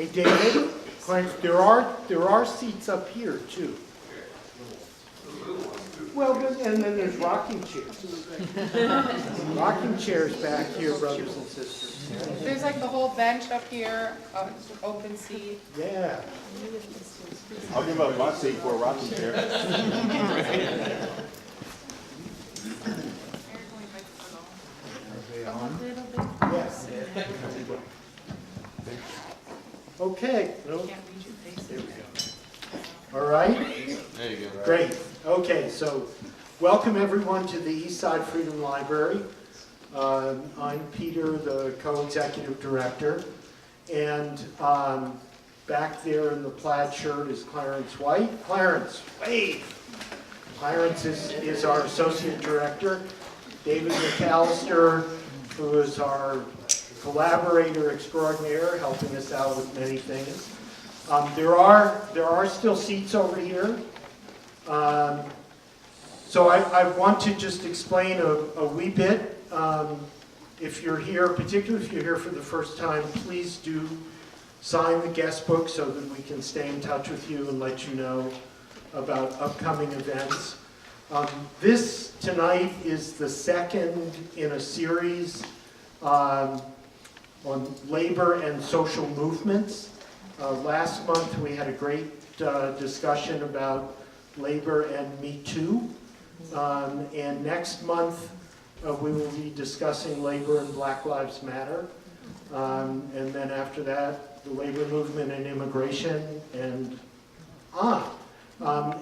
Hey, David, Clarence, there are seats up here too. Well, and then there's rocking chairs. Rocking chairs back here, brothers and sisters. There's like the whole bench up here, open seat. Yeah. I'll give up my seat for a rocking chair. Are they on? Yes. Okay. Nope. There we go. All right. There you go. Great. Okay, so welcome everyone to the Eastside Freedom Library. I'm Peter, the co-executive director, and back there in the plaid shirt is Clarence White. Clarence, wave! Clarence is our associate director. David McAllister, who is our collaborator extraordinaire, helping us out with many things. There are still seats over here. So I want to just explain a wee bit. If you're here, particularly if you're here for the first time, please do sign the guest book so that we can stay in touch with you and let you know about upcoming events. This tonight is the second in a series on labor and social movements. Last month we had a great discussion about labor and Me Too. And next month we will be discussing labor and Black Lives Matter. And then after that, the labor movement and immigration and on.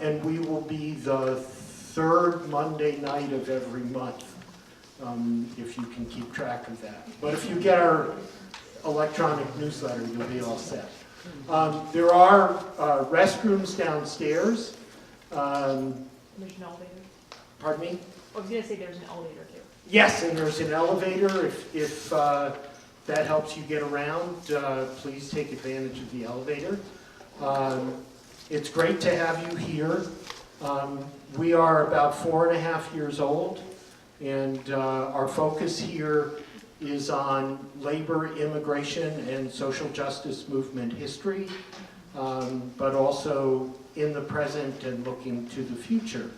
And we will be the third Monday night of every month, if you can keep track of that. But if you get our electronic newsletter, you'll be all set. There are restrooms downstairs. There's an elevator. Pardon me? I was going to say there's an elevator too. Yes, and there's an elevator. If that helps you get around, please take advantage of the elevator. It's great to have you here. We are about 4.5 years old, and our focus here is on labor, immigration, and social justice movement history, but also in the present and looking to the future.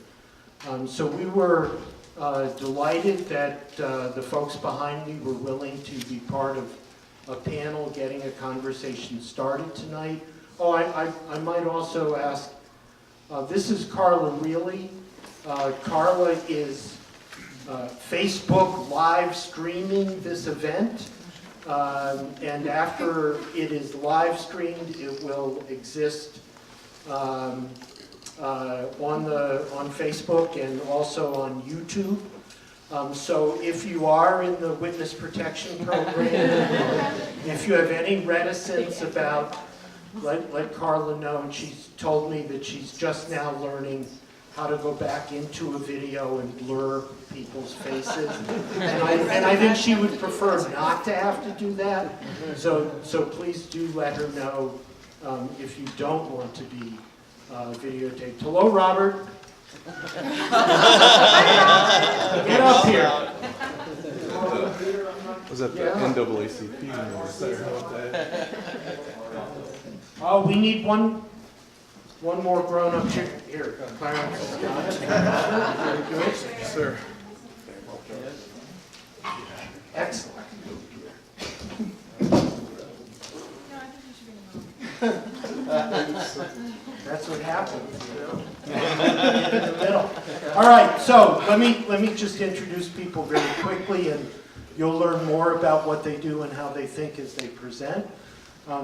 So we were delighted that the folks behind me were willing to be part of a panel getting a conversation started tonight. Oh, I might also ask, this is Carla Reilly. Carla is Facebook live streaming this event, and after it is live streamed, it will exist on Facebook and also on YouTube. So if you are in the witness protection program, if you have any reticence about, let Carla know. And she's told me that she's just now learning how to go back into a video and blur people's faces. And I think she would prefer not to have to do that. So please do let her know if you don't want to be videotaped. Hello, Robert. Get up here. Was that the NAACP? Sorry about that. Oh, we need one more grown-up chick. Here, Clarence. Very good. Sir. Excellent. That's what happens, you know. In the middle. All right, so let me just introduce people very quickly, and you'll learn more about what they do and how they think as they present.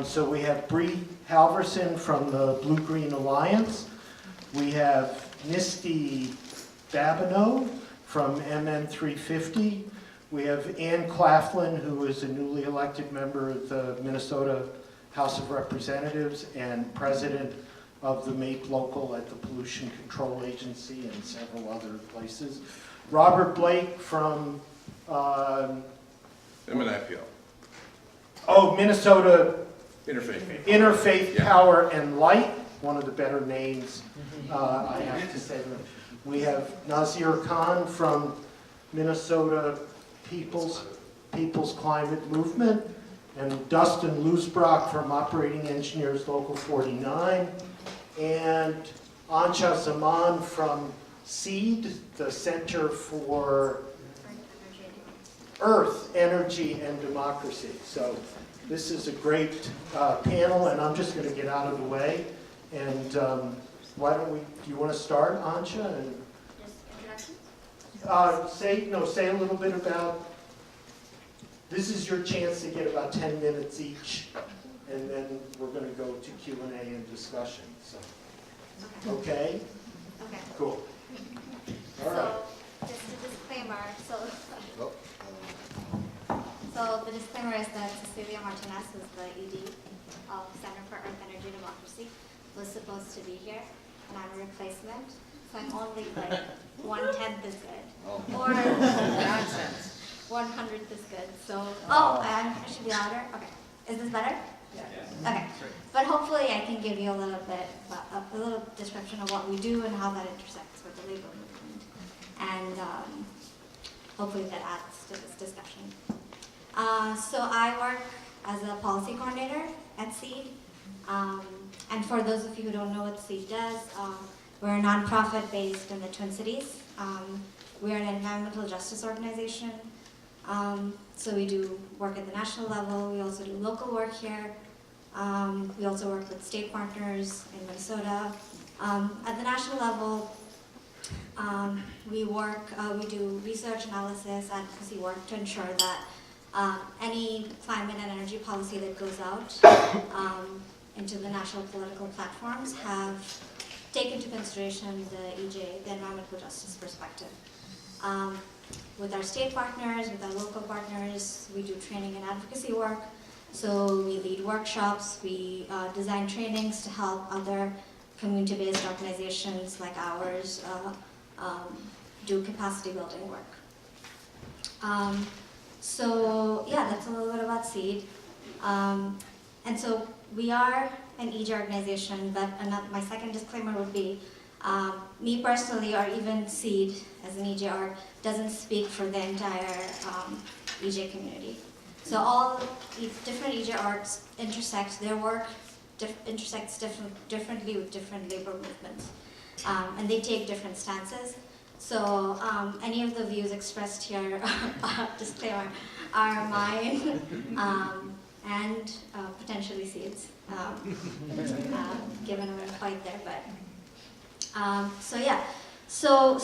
So we have Bree Halvorsen from the Blue-Green Alliance. We have Misty Babineau from MN350. We have Ann Claflin, who is a newly elected member of the Minnesota House of Representatives and president of the MAPE local at the Pollution Control Agency and several other places. Robert Blake from MNIPL. Minnesota Interfaith. Yeah. Power and Light, one of the better names, I have to say. We have Nazir Khan from Minnesota People's Climate Movement, and Dustin Loosbrock from Operating Engineers Local 49, and Ansha Zaman from SEED, the Center for Earth, Energy, and Democracy. So this is a great panel, and I'm just going to get out of the way. And why don't we, do you want to start, Ansha? And, Just introduction? say a little bit about, this is your chance to get about 10 minutes each, and then we're going to go to Q&A and discussion. So, okay? Okay. Cool. All right. So, just a disclaimer. So the disclaimer is that Cecelia Martinez, who's the ED of Center for Earth, Energy, and Democracy, was supposed to be here, and I'm a replacement. So I'm only like 1/10 as good, or Nonsense. 1/100 as good. So, I should be louder. Okay, is this better? Yeah. Okay, but hopefully I can give you a little description of what we do and how that intersects with the labor movement, and hopefully that adds to this discussion. So I work as a policy coordinator at SEED, and for those of you who don't know what SEED does, we're a nonprofit based in the Twin Cities. We're an environmental justice organization, so we do work at the national level. We also do local work here. We also work with state partners in Minnesota. At the national level, we do research, analysis, advocacy work to ensure that any climate and energy policy that goes out into the national political platforms have taken into consideration the EJ, the environmental justice perspective. With our state partners, with our local partners, we do training and advocacy work. So we lead workshops, we design trainings to help other community-based organizations like ours do capacity building work. So yeah, that's a little bit about SEED. And so we are an EJ organization, but my second disclaimer would be, me personally, or even SEED as an EJ org, doesn't speak for the entire EJ community. So all these different EJ orgs intersect, their work intersects differently with different labor movements. And they take different stances. So any of the views expressed here, disclaimer, are mine and potentially SEED's, given I'm quite there. But so yeah, so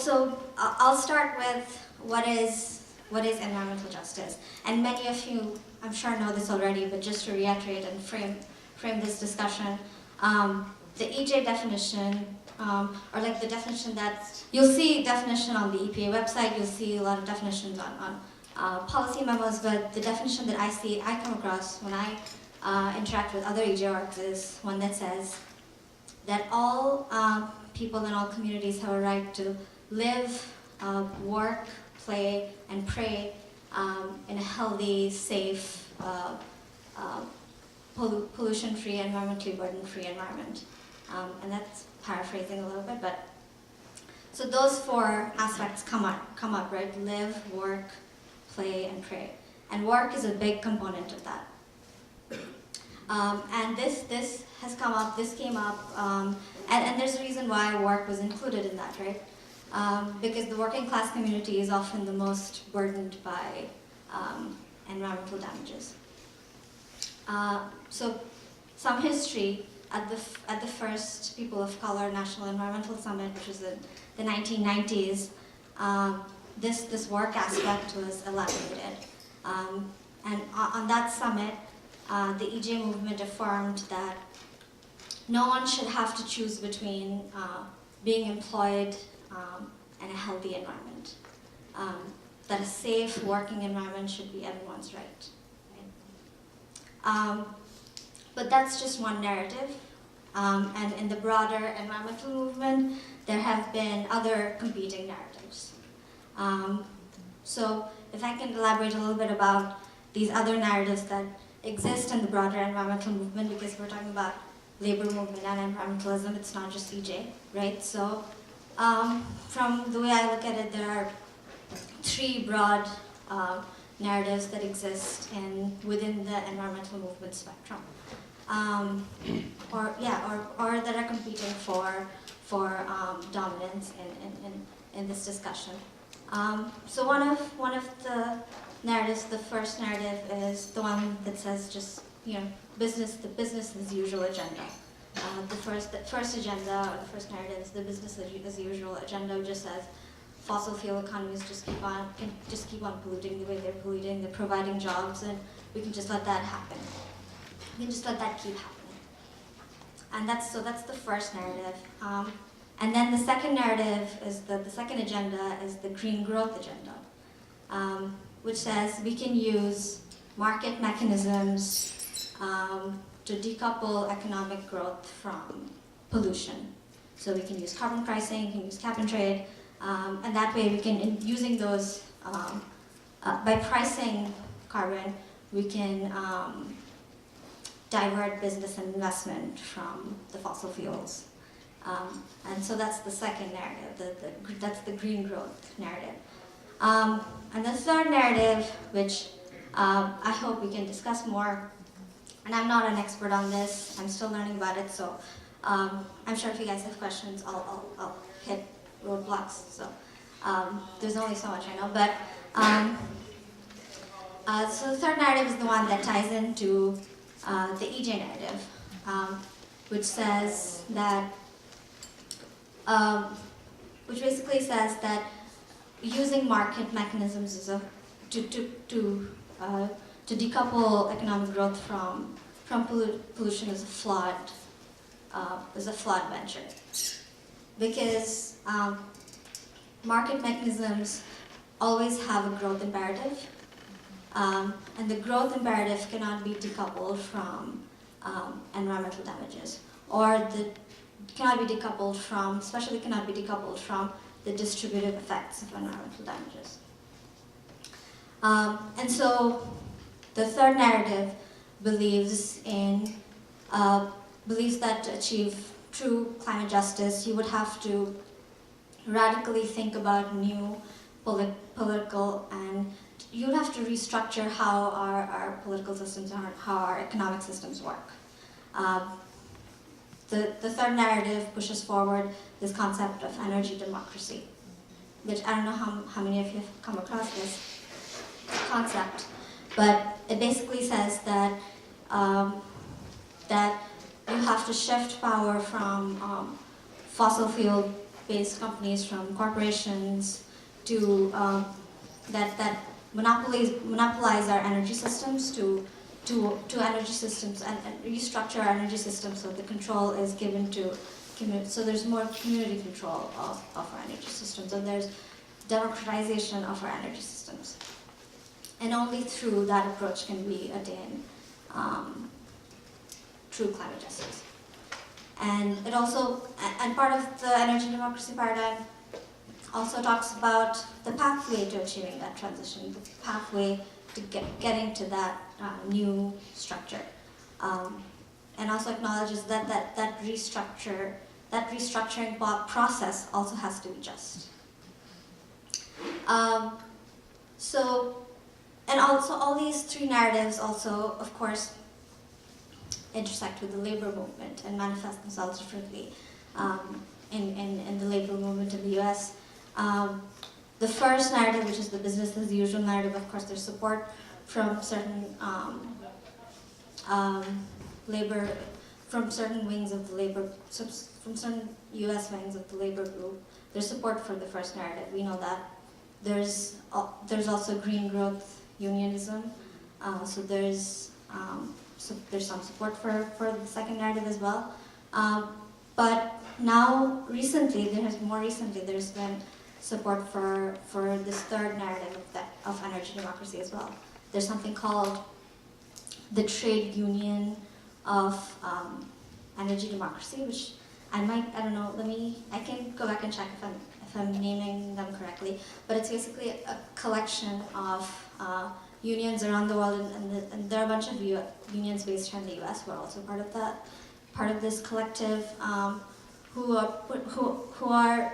I'll start with what is environmental justice, and many of you, I'm sure, know this already, but just to reiterate and frame this discussion, the EJ definition. Or like the definition that, you'll see definition on the EPA website, you'll see a lot of definitions on policy memos, but the definition that I come across when I interact with other EJ orgs is one that says that all people in all communities have a right to live, work, play, and pray in a healthy, safe, pollution-free, environmentally burden-free environment. And that's paraphrasing a little bit, but so those four aspects come up, right? Live, work, play, and pray. And work is a big component of that. And this has come up, this came up, and there's a reason why work was included in that, right? Because the working class community is often the most burdened by environmental damages. So some history. At the first People of Color National Environmental Summit, which was in the 1990s, this work aspect was elaborated. And on that summit, the EJ movement affirmed that no one should have to choose between being employed and a healthy environment. That a safe working environment should be everyone's right. But that's just one narrative. And in the broader environmental movement, there have been other competing narratives. So if I can elaborate a little bit about these other narratives that exist in the broader environmental movement, because we're talking about labor movement and environmentalism, it's not just EJ, right? So from the way I look at it, there are three broad narratives that exist within the environmental movement spectrum, or that are competing for dominance in this discussion. So one of the narratives, the first narrative, is the one that says just the business as usual agenda. The first agenda, or the first narrative, is the business as usual agenda, which just says fossil fuel economies can just keep on polluting the way they're polluting. They're providing jobs, and we can just let that happen. We can just let that keep happening. And that's the first narrative. And then the second narrative is the second agenda is the green growth agenda, which says we can use market mechanisms to decouple economic growth from pollution. So we can use carbon pricing, we can use cap and trade, and that way we can, using those, by pricing carbon, we can divert business and investment from the fossil fuels. And so that's the second narrative, that's the green growth narrative. And the third narrative, which I hope we can discuss more, and I'm not an expert on this, I'm still learning about it, so I'm sure if you guys have questions, I'll hit roadblocks. So there's only so much I know, but so the third narrative is the one that ties into the EJ narrative, which says that, which basically says that using market mechanisms to decouple economic growth from pollution is a flawed venture, because market mechanisms always have a growth imperative, and the growth imperative cannot be decoupled from environmental damages, or especially cannot be decoupled from the distributive effects of environmental damages. And so the third narrative believes that to achieve true climate justice, you would have to radically think about new political, and you would have to restructure how our political systems and how our economic systems work. The third narrative pushes forward this concept of energy democracy, which I don't know how many of you have come across this concept, but it basically says that that you have to shift power from fossil fuel-based companies, from corporations, to that monopolize our energy systems to energy systems, and restructure our energy systems so the control is given to community. So there's more community control of our energy systems, and there's democratization of our energy systems. And only through that approach can we attain true climate justice. And it also, and part of the energy democracy paradigm also talks about the pathway to achieving that transition, the pathway to getting to that new structure, and also acknowledges that restructuring process also has to be just. And also all these three narratives also, of course, intersect with the labor movement and manifest themselves differently in the labor movement in the US. The first narrative, which is the business as usual narrative, of course, there's support from certain wings of the labor, from certain US wings of the labor group. There's support for the first narrative. We know that. There's also green growth unionism. So there's some support for the second narrative as well. But now, there's been support for this third narrative of energy democracy as well. There's something called the trade union of energy democracy, which I can go back and check if I'm naming them correctly, but it's basically a collection of unions around the world, and there are a bunch of unions based here in the US who are also part of this collective, who are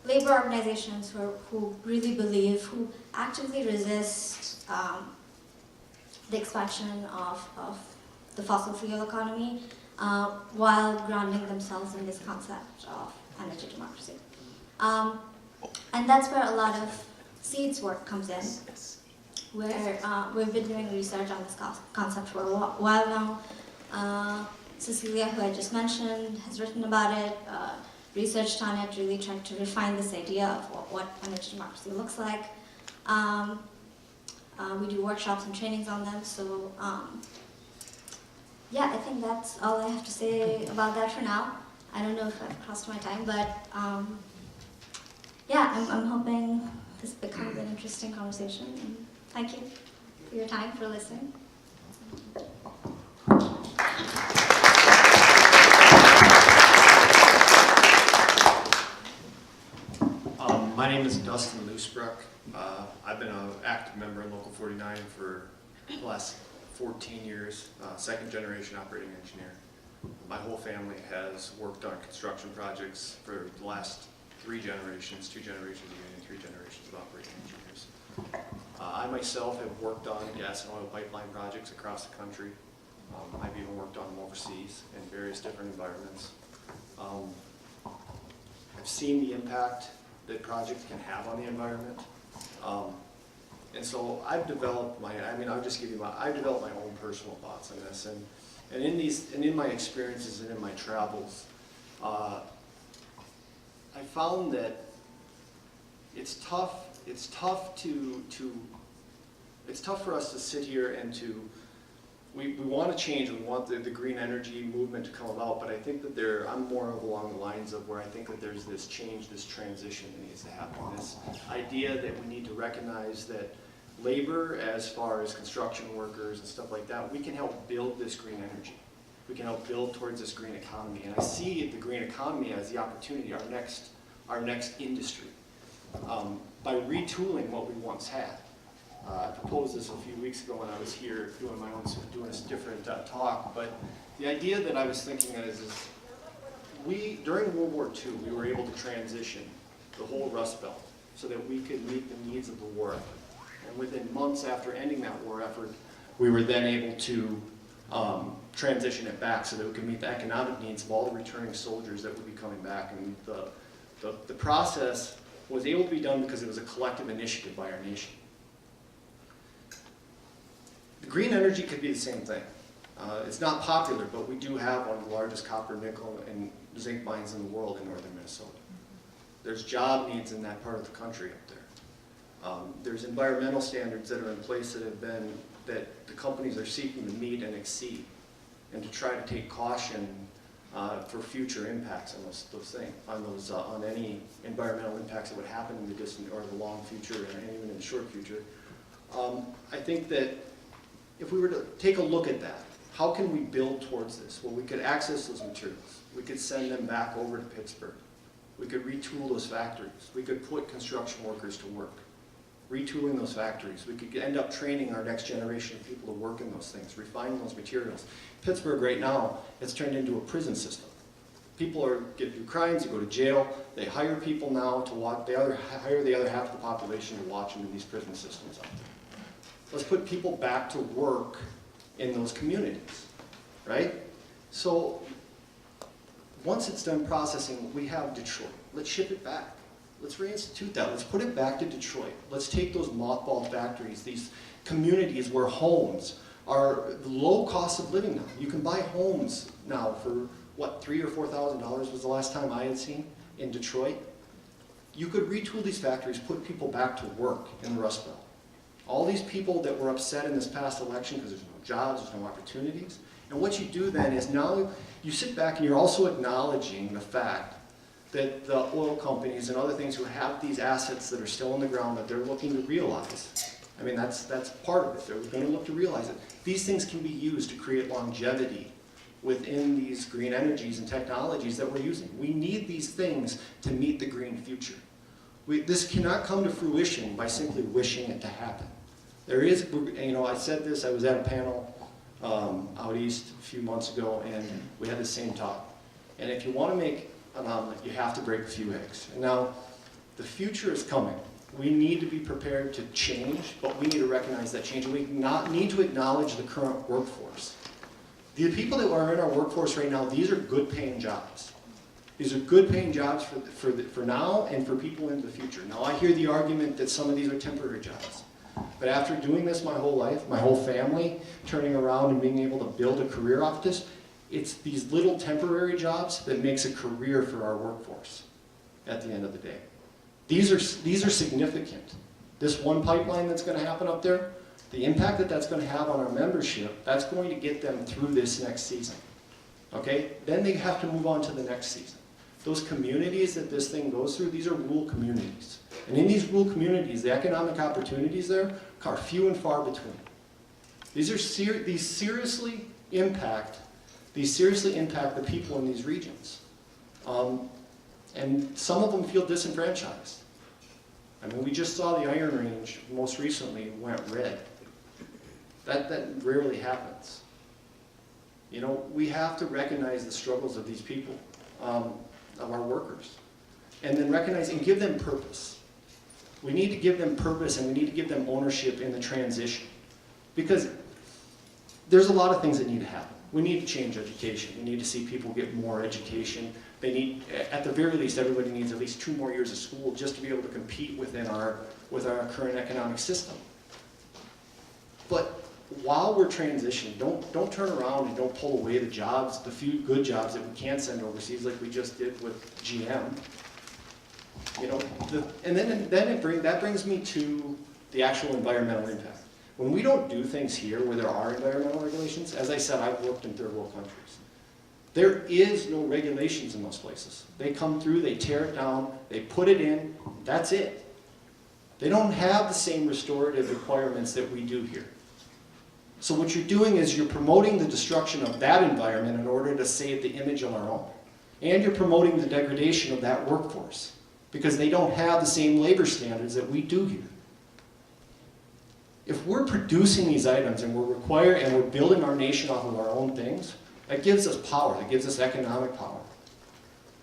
labor organizations who really believe, who actively resist the expansion of the fossil fuel economy while grounding themselves in this concept of energy democracy. And that's where a lot of seeds work comes in, where we've been doing research on this concept for a while now. Cecelia, who I just mentioned, has written about it, researched on it, really tried to refine this idea of what energy democracy looks like. We do workshops and trainings on them, so yeah, I think that's all I have to say about that for now. I don't know if I've crossed my time, but yeah, I'm hoping this becomes an interesting conversation. And thank you for your time, for listening. My name is Dustin Loosbrock. I've been an active member in Local 49 for the last 14 years, second generation operating engineer. My whole family has worked on construction projects for the last 3 generations, 2 generations of union, 3 generations of operating engineers. I myself have worked on gas and oil pipeline projects across the country. I've even worked on them overseas in various different environments. I've seen the impact that projects can have on the environment. And so I've developed I've developed my own personal thoughts on this. And in my experiences and in my travels, I found that it's tough for us to sit here and we want to change, we want the green energy movement to come about, but I think that I'm more along the lines of where I think that there's this change, this transition that needs to happen, this idea that we need to recognize that labor, as far as construction workers and stuff like that, we can help build this green energy. We can help build towards this green economy, and I see the green economy as the opportunity, our next industry, by retooling what we once had. I proposed this a few weeks ago when I was here doing a different talk, but the idea that I was thinking of is during World War II, we were able to transition the whole Rust Belt so that we could meet the needs of the war effort. And within months after ending that war effort, we were then able to transition it back so that we could meet the economic needs of all the returning soldiers that would be coming back. And the process was able to be done because it was a collective initiative by our nation. The green energy could be the same thing. It's not popular, but we do have one of the largest copper, nickel, and zinc mines in the world in northern Minnesota. There's job needs in that part of the country up there. There's environmental standards that are in place that the companies are seeking to meet and exceed, and to try to take caution for future impacts on those things, on any environmental impacts that would happen in the distant or the long future, and even in the short future. I think that if we were to take a look at that, how can we build towards this? Well, we could access those materials. We could send them back over to Pittsburgh. We could retool those factories. We could put construction workers to work. Retooling those factories. We could end up training our next generation of people to work in those things, refining those materials. Pittsburgh right now, it's turned into a prison system. People get through crimes, they go to jail, they hire people now to watch, they hire the other half of the population to watch into these prison systems out there. Let's put people back to work in those communities, right? So once it's done processing, we have Detroit. Let's ship it back. Let's reinstitute that. Let's put it back to Detroit. Let's take those mothballed factories, these communities where homes are the low cost of living now. You can buy homes now for, what, $3,000 or $4,000 was the last time I had seen in Detroit. You could retool these factories, put people back to work in the Rust Belt. All these people that were upset in this past election because there's no jobs, there's no opportunities. And what you do then is now you sit back and you're also acknowledging the fact that the oil companies and other things who have these assets that are still in the ground that they're looking to realize. I mean, that's part of it. They're going to look to realize it. These things can be used to create longevity within these green energies and technologies that we're using. We need these things to meet the green future. This cannot come to fruition by simply wishing it to happen. There is, I said this, I was at a panel out east a few months ago, and we had the same talk. And if you want to make an omelet, you have to break a few eggs. And now, The future is coming. We need to be prepared to change, but we need to recognize that change. We need to acknowledge the current workforce. The people that are in our workforce right now, these are good paying jobs. These are good paying jobs for now and for people in the future. Now I hear the argument that some of these are temporary jobs. But after doing this my whole life, my whole family, turning around and being able to build a career off this, it's these little temporary jobs that makes a career for our workforce at the end of the day. These are significant. This one pipeline that's going to happen up there, the impact that that's going to have on our membership, that's going to get them through this next season. Okay? Then they have to move on to the next season. Those communities that this thing goes through, these are rural communities. And in these rural communities, the economic opportunities there are few and far between. These seriously impact the people in these regions. And some of them feel disenfranchised. I mean, we just saw the Iron Range most recently went red. That rarely happens. You know, we have to recognize the struggles of these people, of our workers, and then recognize and give them purpose. We need to give them purpose, and we need to give them ownership in the transition, because there's a lot of things that need to happen. We need to change education. We need to see people get more education. They need, at the very least, everybody needs at least 2 more years of school just to be able to compete with our current economic system. But while we're transitioning, don't turn around and don't pull away the jobs, the few good jobs that we can send overseas, like we just did with GM. You know, and then that brings me to the actual environmental impact. When we don't do things here where there are environmental regulations, as I said, I've worked in third world countries. There is no regulations in those places. They come through, they tear it down, they put it in, that's it. They don't have the same restorative requirements that we do here. So what you're doing is you're promoting the destruction of that environment in order to save the image of our own. And you're promoting the degradation of that workforce, because they don't have the same labor standards that we do here. If we're producing these items and we're building our nation off of our own things, that gives us power, that gives us economic power.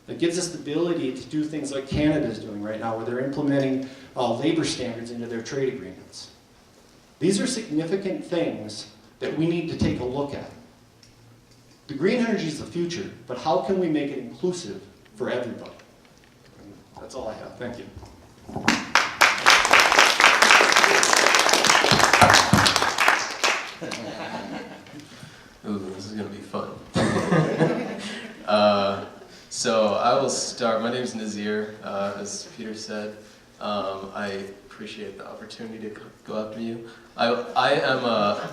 That gives us the ability to do things like Canada's doing right now, where they're implementing labor standards into their trade agreements. These are significant things that we need to take a look at. The green energy is the future, but how can we make it inclusive for everybody? And that's all I have. Thank you. Ooh, this is going to be fun. So I will start. My name is Nazir, as Peter said. I appreciate the opportunity to go after you. I am,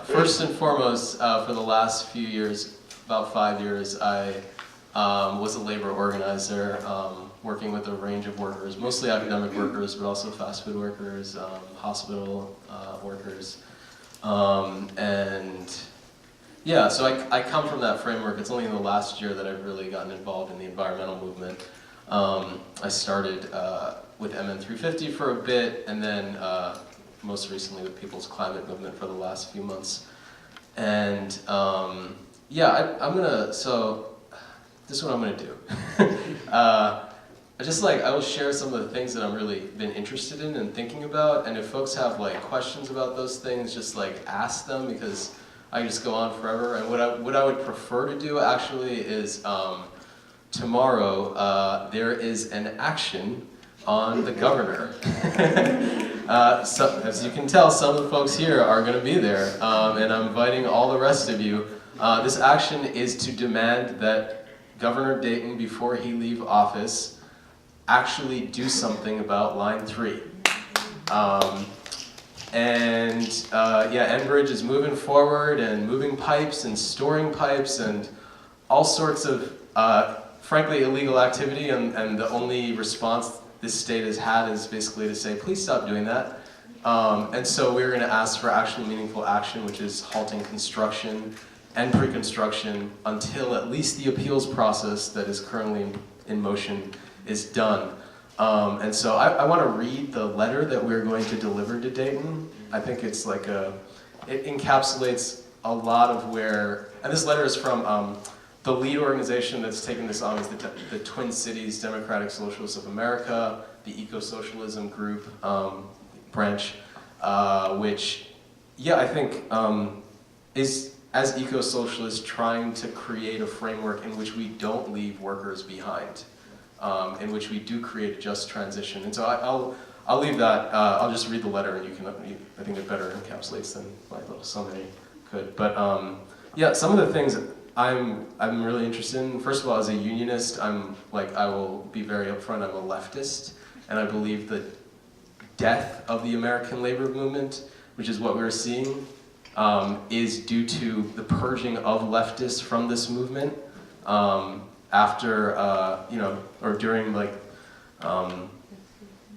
first and foremost, for the last few years, about 5 years, I was a labor organizer, working with a range of workers, mostly academic workers, but also fast food workers, hospital workers. And yeah, so I come from that framework. It's only in the last year that I've really gotten involved in the environmental movement. I started with MN350 for a bit, and then most recently with People's Climate Movement for the last few months. And yeah, so this is what I'm gonna do. I will share some of the things that I've really been interested in and thinking about, and if folks have like questions about those things, just like ask them, because I just go on forever. And what I would prefer to do actually is tomorrow there is an action on the governor. So, as you can tell, some of the folks here are going to be there, and I'm inviting all the rest of you. This action is to demand that Governor Dayton, before he leave office, actually do something about Line 3. Yeah, Enbridge is moving forward and moving pipes and storing pipes and all sorts of, frankly, illegal activity, and the only response this state has had is basically to say, please stop doing that. And so we're going to ask for actual meaningful action, which is halting construction and pre-construction until at least the appeals process that is currently in motion is done. And so I want to read the letter that we're going to deliver to Dayton. I think it's like it encapsulates a lot of where, and this letter is from the lead organization that's taken this on is the Twin Cities Democratic Socialists of America. the eco-socialism group branch, which, yeah, I think is, as eco-socialists, trying to create a framework in which we don't leave workers behind, in which we do create a just transition. And so I'll leave that. I'll just read the letter, and I think it better encapsulates than my little summary could. But yeah, some of the things I'm really interested in. First of all, as a unionist, I will be very upfront. I'm a leftist, and I believe that death of the American labor movement, which is what we're seeing, is due to the purging of leftists from this movement after, or during like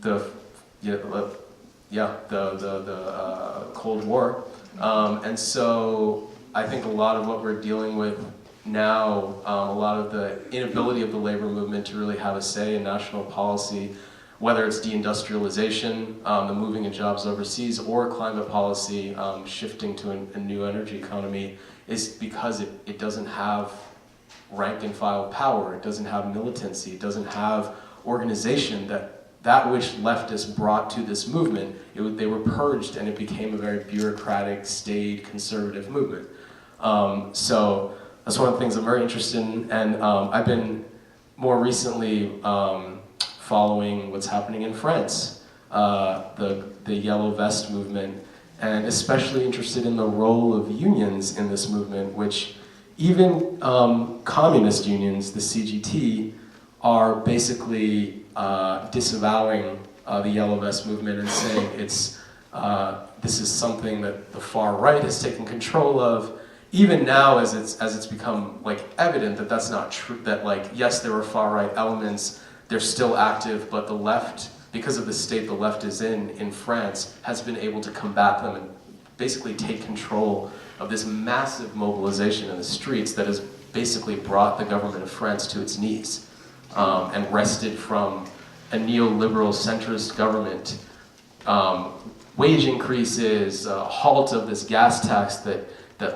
the Cold War. And so I think a lot of what we're dealing with now, a lot of the inability of the labor movement to really have a say in national policy, whether it's deindustrialization, the moving of jobs overseas, or climate policy, shifting to a new energy economy, is because it doesn't have rank and file power, it doesn't have militancy, it doesn't have organization that which leftists brought to this movement. They were purged, and it became a very bureaucratic, staid, conservative movement. So that's one of the things I'm very interested in, and I've been more recently following what's happening in France, the Yellow Vest movement, and especially interested in the role of unions in this movement, which even communist unions, the CGT, are basically disavowing the Yellow Vest movement and saying this is something that the far right has taken control of. Even now, as it's become like evident that that's not true, that like yes, there were far right elements, they're still active, but the left, because of the state the left is in France, has been able to combat them and basically take control of this massive mobilization in the streets that has basically brought the government of France to its knees, and wrested from a neoliberal centrist government wage increases, a halt of this gas tax that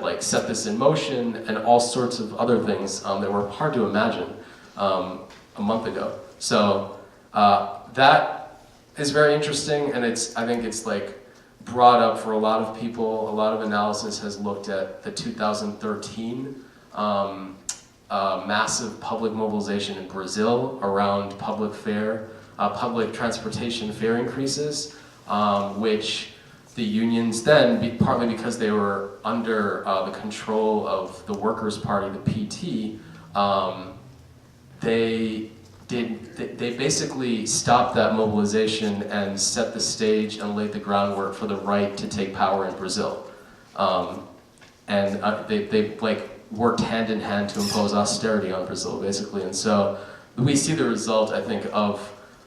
like set this in motion, and all sorts of other things that were hard to imagine a month ago. So that is very interesting, and I think it's like brought up for a lot of people. A lot of analysis has looked at the 2013 massive public mobilization in Brazil around public transportation fare increases, which the unions then, partly because they were under the control of the Workers' Party, the PT, they basically stopped that mobilization and set the stage and laid the groundwork for the right to take power in Brazil. And they like worked hand in hand to impose austerity on Brazil, basically. And so we see the result, I think, of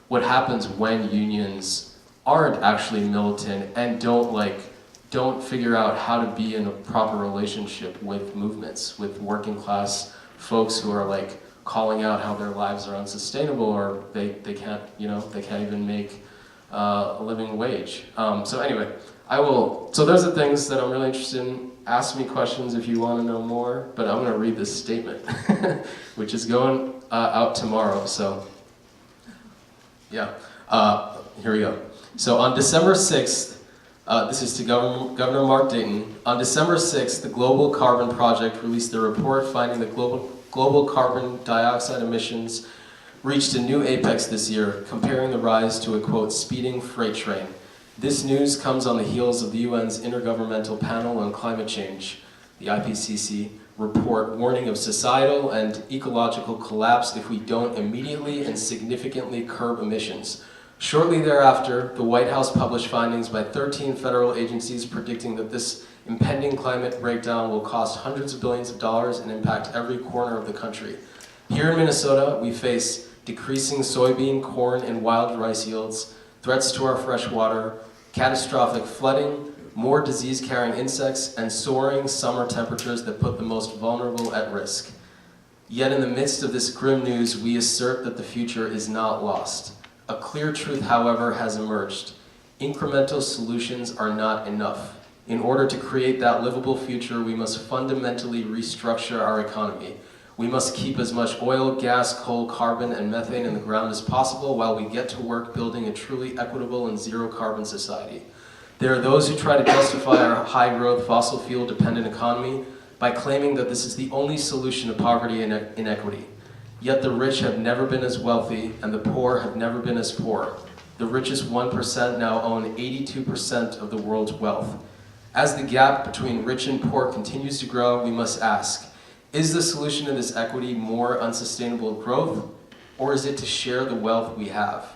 what happens when unions aren't actually militant and don't figure out how to be in a proper relationship with movements, with working class folks who are like calling out how their lives are unsustainable, or they can't even make a living wage. So anyway, so those are things that I'm really interested in. Ask me questions if you want to know more, but I'm going to read this statement, which is going out tomorrow, so yeah, here we go. So on December 6th, this is to Governor Mark Dayton. On December 6th, the Global Carbon Project released a report finding that global carbon dioxide emissions reached a new apex this year, comparing the rise to a, quote, speeding freight train. This news comes on the heels of the UN's Intergovernmental Panel on Climate Change, the IPCC, report warning of societal and ecological collapse if we don't immediately and significantly curb emissions. Shortly thereafter, the White House published findings by 13 federal agencies predicting that this impending climate breakdown will cost hundreds of billions of dollars and impact every corner of the country. Here in Minnesota, we face decreasing soybean, corn, and wild rice yields, threats to our fresh water, catastrophic flooding, more disease-carrying insects, and soaring summer temperatures that put the most vulnerable at risk. Yet in the midst of this grim news, we assert that the future is not lost. A clear truth, however, has emerged. Incremental solutions are not enough. In order to create that livable future, we must fundamentally restructure our economy. We must keep as much oil, gas, coal, carbon, and methane in the ground as possible while we get to work building a truly equitable and zero-carbon society. There are those who try to justify our high-growth, fossil fuel-dependent economy by claiming that this is the only solution to poverty and inequity. Yet the rich have never been as wealthy, and the poor have never been as poor. The richest 1% now own 82% of the world's wealth. As the gap between rich and poor continues to grow, we must ask, is the solution to this equity more unsustainable growth, or is it to share the wealth we have?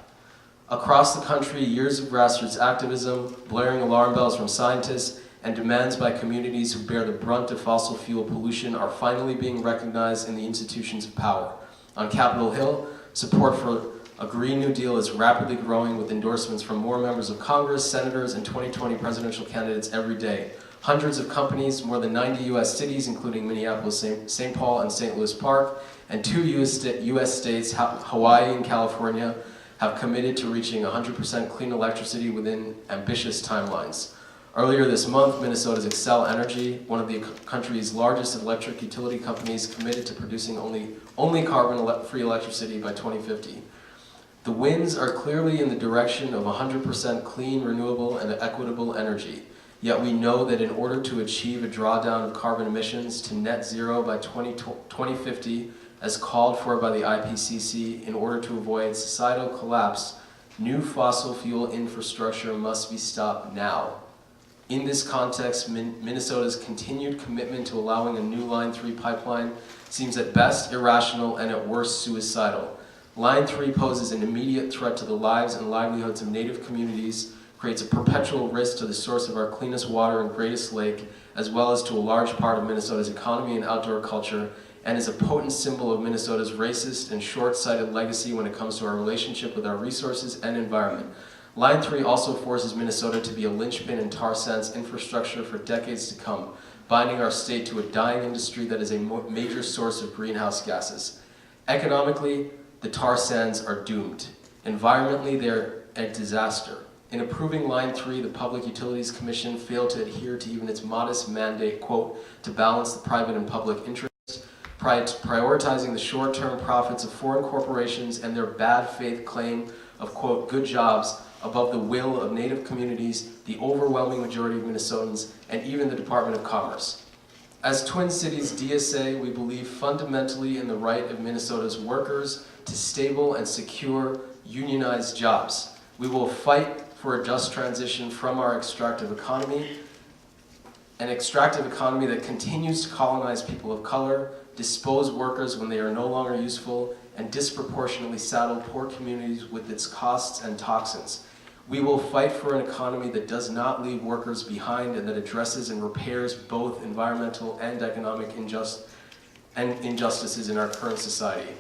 Across the country, years of grassroots activism, blaring alarm bells from scientists, and demands by communities who bear the brunt of fossil fuel pollution are finally being recognized in the institutions of power. On Capitol Hill, support for a Green New Deal is rapidly growing with endorsements from more members of Congress, senators, and 2020 presidential candidates every day. Hundreds of companies, more than 90 U.S. cities, including Minneapolis, St. Paul, and St. Louis Park, and 2 U.S. states, Hawaii and California, have committed to reaching 100% clean electricity within ambitious timelines. Earlier this month, Minnesota's Xcel Energy, one of the country's largest electric utility companies, committed to producing only carbon-free electricity by 2050. The winds are clearly in the direction of 100% clean, renewable, and equitable energy. Yet we know that in order to achieve a drawdown of carbon emissions to net zero by 2050, as called for by the IPCC, in order to avoid societal collapse, new fossil fuel infrastructure must be stopped now. In this context, Minnesota's continued commitment to allowing a new Line 3 pipeline seems at best irrational and at worst suicidal. Line 3 poses an immediate threat to the lives and livelihoods of Native communities, creates a perpetual risk to the source of our cleanest water and greatest lake, as well as to a large part of Minnesota's economy and outdoor culture, and is a potent symbol of Minnesota's racist and short-sighted legacy when it comes to our relationship with our resources and environment. Line 3 also forces Minnesota to be a linchpin in tar sands infrastructure for decades to come, binding our state to a dying industry that is a major source of greenhouse gases. Economically, the tar sands are doomed. Environmentally, they're a disaster. In approving Line 3, the Public Utilities Commission failed to adhere to even its modest mandate, quote, to balance the private and public interest, prioritizing the short-term profits of foreign corporations and their bad faith claim of, quote, good jobs above the will of Native communities, the overwhelming majority of Minnesotans, and even the Department of Commerce. As Twin Cities DSA, we believe fundamentally in the right of Minnesota's workers to stable and secure unionized jobs. We will fight for a just transition from our extractive economy, an extractive economy that continues to colonize people of color, dispose workers when they are no longer useful, and disproportionately saddle poor communities with its costs and toxins. We will fight for an economy that does not leave workers behind and that addresses and repairs both environmental and economic injustices in our current society.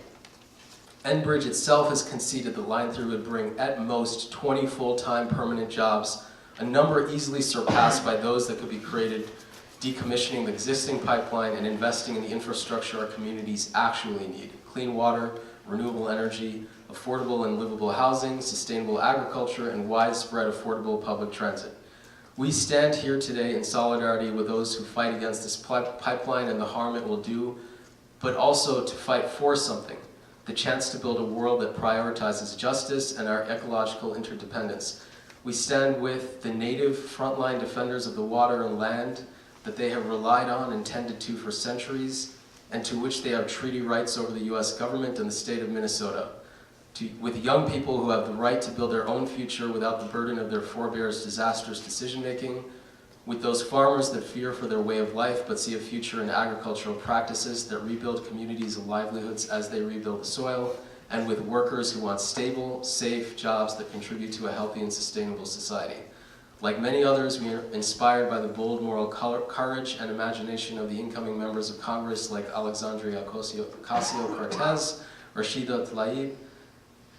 Enbridge itself has conceded that Line 3 would bring at most 20 full-time permanent jobs, a number easily surpassed by those that could be created decommissioning the existing pipeline and investing in the infrastructure our communities actually need: clean water, renewable energy, affordable and livable housing, sustainable agriculture, and widespread affordable public transit. We stand here today in solidarity with those who fight against this pipeline and the harm it will do, but also to fight for something: the chance to build a world that prioritizes justice and our ecological interdependence. We stand with the Native frontline defenders of the water and land that they have relied on and tended to for centuries, and to which they have treaty rights over the U.S. government and the state of Minnesota. With young people who have the right to build their own future without the burden of their forebears' disastrous decision-making, with those farmers that fear for their way of life but see a future in agricultural practices that rebuild communities and livelihoods as they rebuild the soil, and with workers who want stable, safe jobs that contribute to a healthy and sustainable society. Like many others, we are inspired by the bold moral courage and imagination of the incoming members of Congress like Alexandria Ocasio-Cortez, Rashida Tlaib,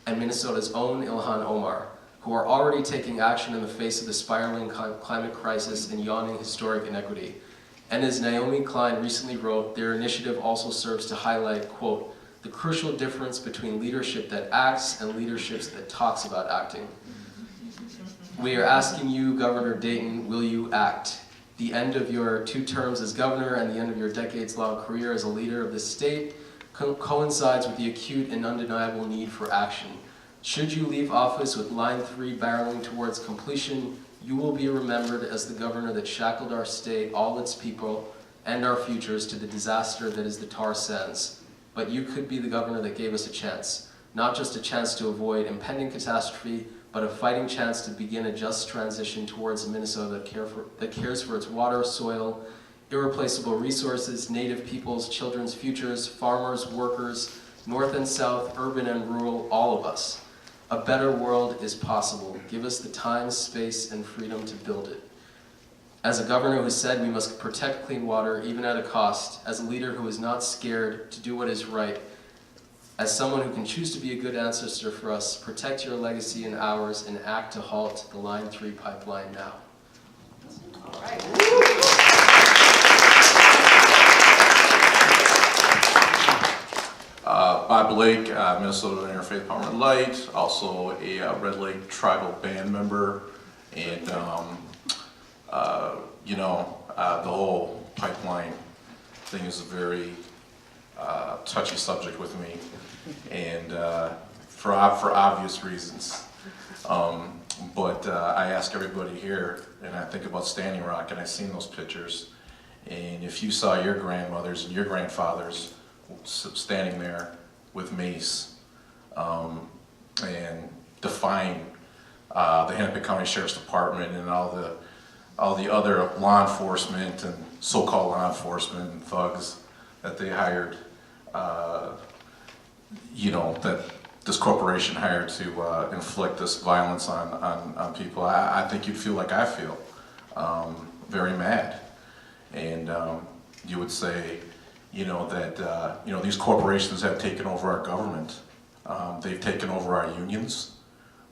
and Minnesota's own Ilhan Omar, who are already taking action in the face of the spiraling climate crisis and yawning historic inequity. And as Naomi Klein recently wrote, their initiative also serves to highlight, quote, the crucial difference between leadership that acts and leadership that talks about acting. We are asking you, Governor Dayton, will you act? The end of your 2 terms as governor and the end of your decades-long career as a leader of this state coincides with the acute and undeniable need for action. Should you leave office with Line 3 barreling towards completion, you will be remembered as the governor that shackled our state, all its people, and our futures to the disaster that is the tar sands. But you could be the governor that gave us a chance. Not just a chance to avoid impending catastrophe, but a fighting chance to begin a just transition towards a Minnesota that cares for its water, soil, irreplaceable resources, native peoples, children's futures, farmers, workers, north and south, urban and rural, all of us. A better world is possible. Give us the time, space, and freedom to build it. As a governor who said we must protect clean water, even at a cost, as a leader who is not scared to do what is right, as someone who can choose to be a good ancestor for us, protect your legacy and ours, and act to halt the Line 3 pipeline now. All right. Bob Blake, Minnesota Interfaith Empowerment Light, also a Red Lake Tribal Band member, and the whole pipeline thing is a very touchy subject with me, and for obvious reasons. But I ask everybody here, and I think about Standing Rock, and I've seen those pictures, and if you saw your grandmothers and your grandfathers standing there with mace and defying the Hennepin County Sheriff's Department and all the other law enforcement and so-called law enforcement and thugs that they hired, that this corporation hired to inflict this violence on people, I think you'd feel like I feel, very mad. And you would say, that these corporations have taken over our government. They've taken over our unions.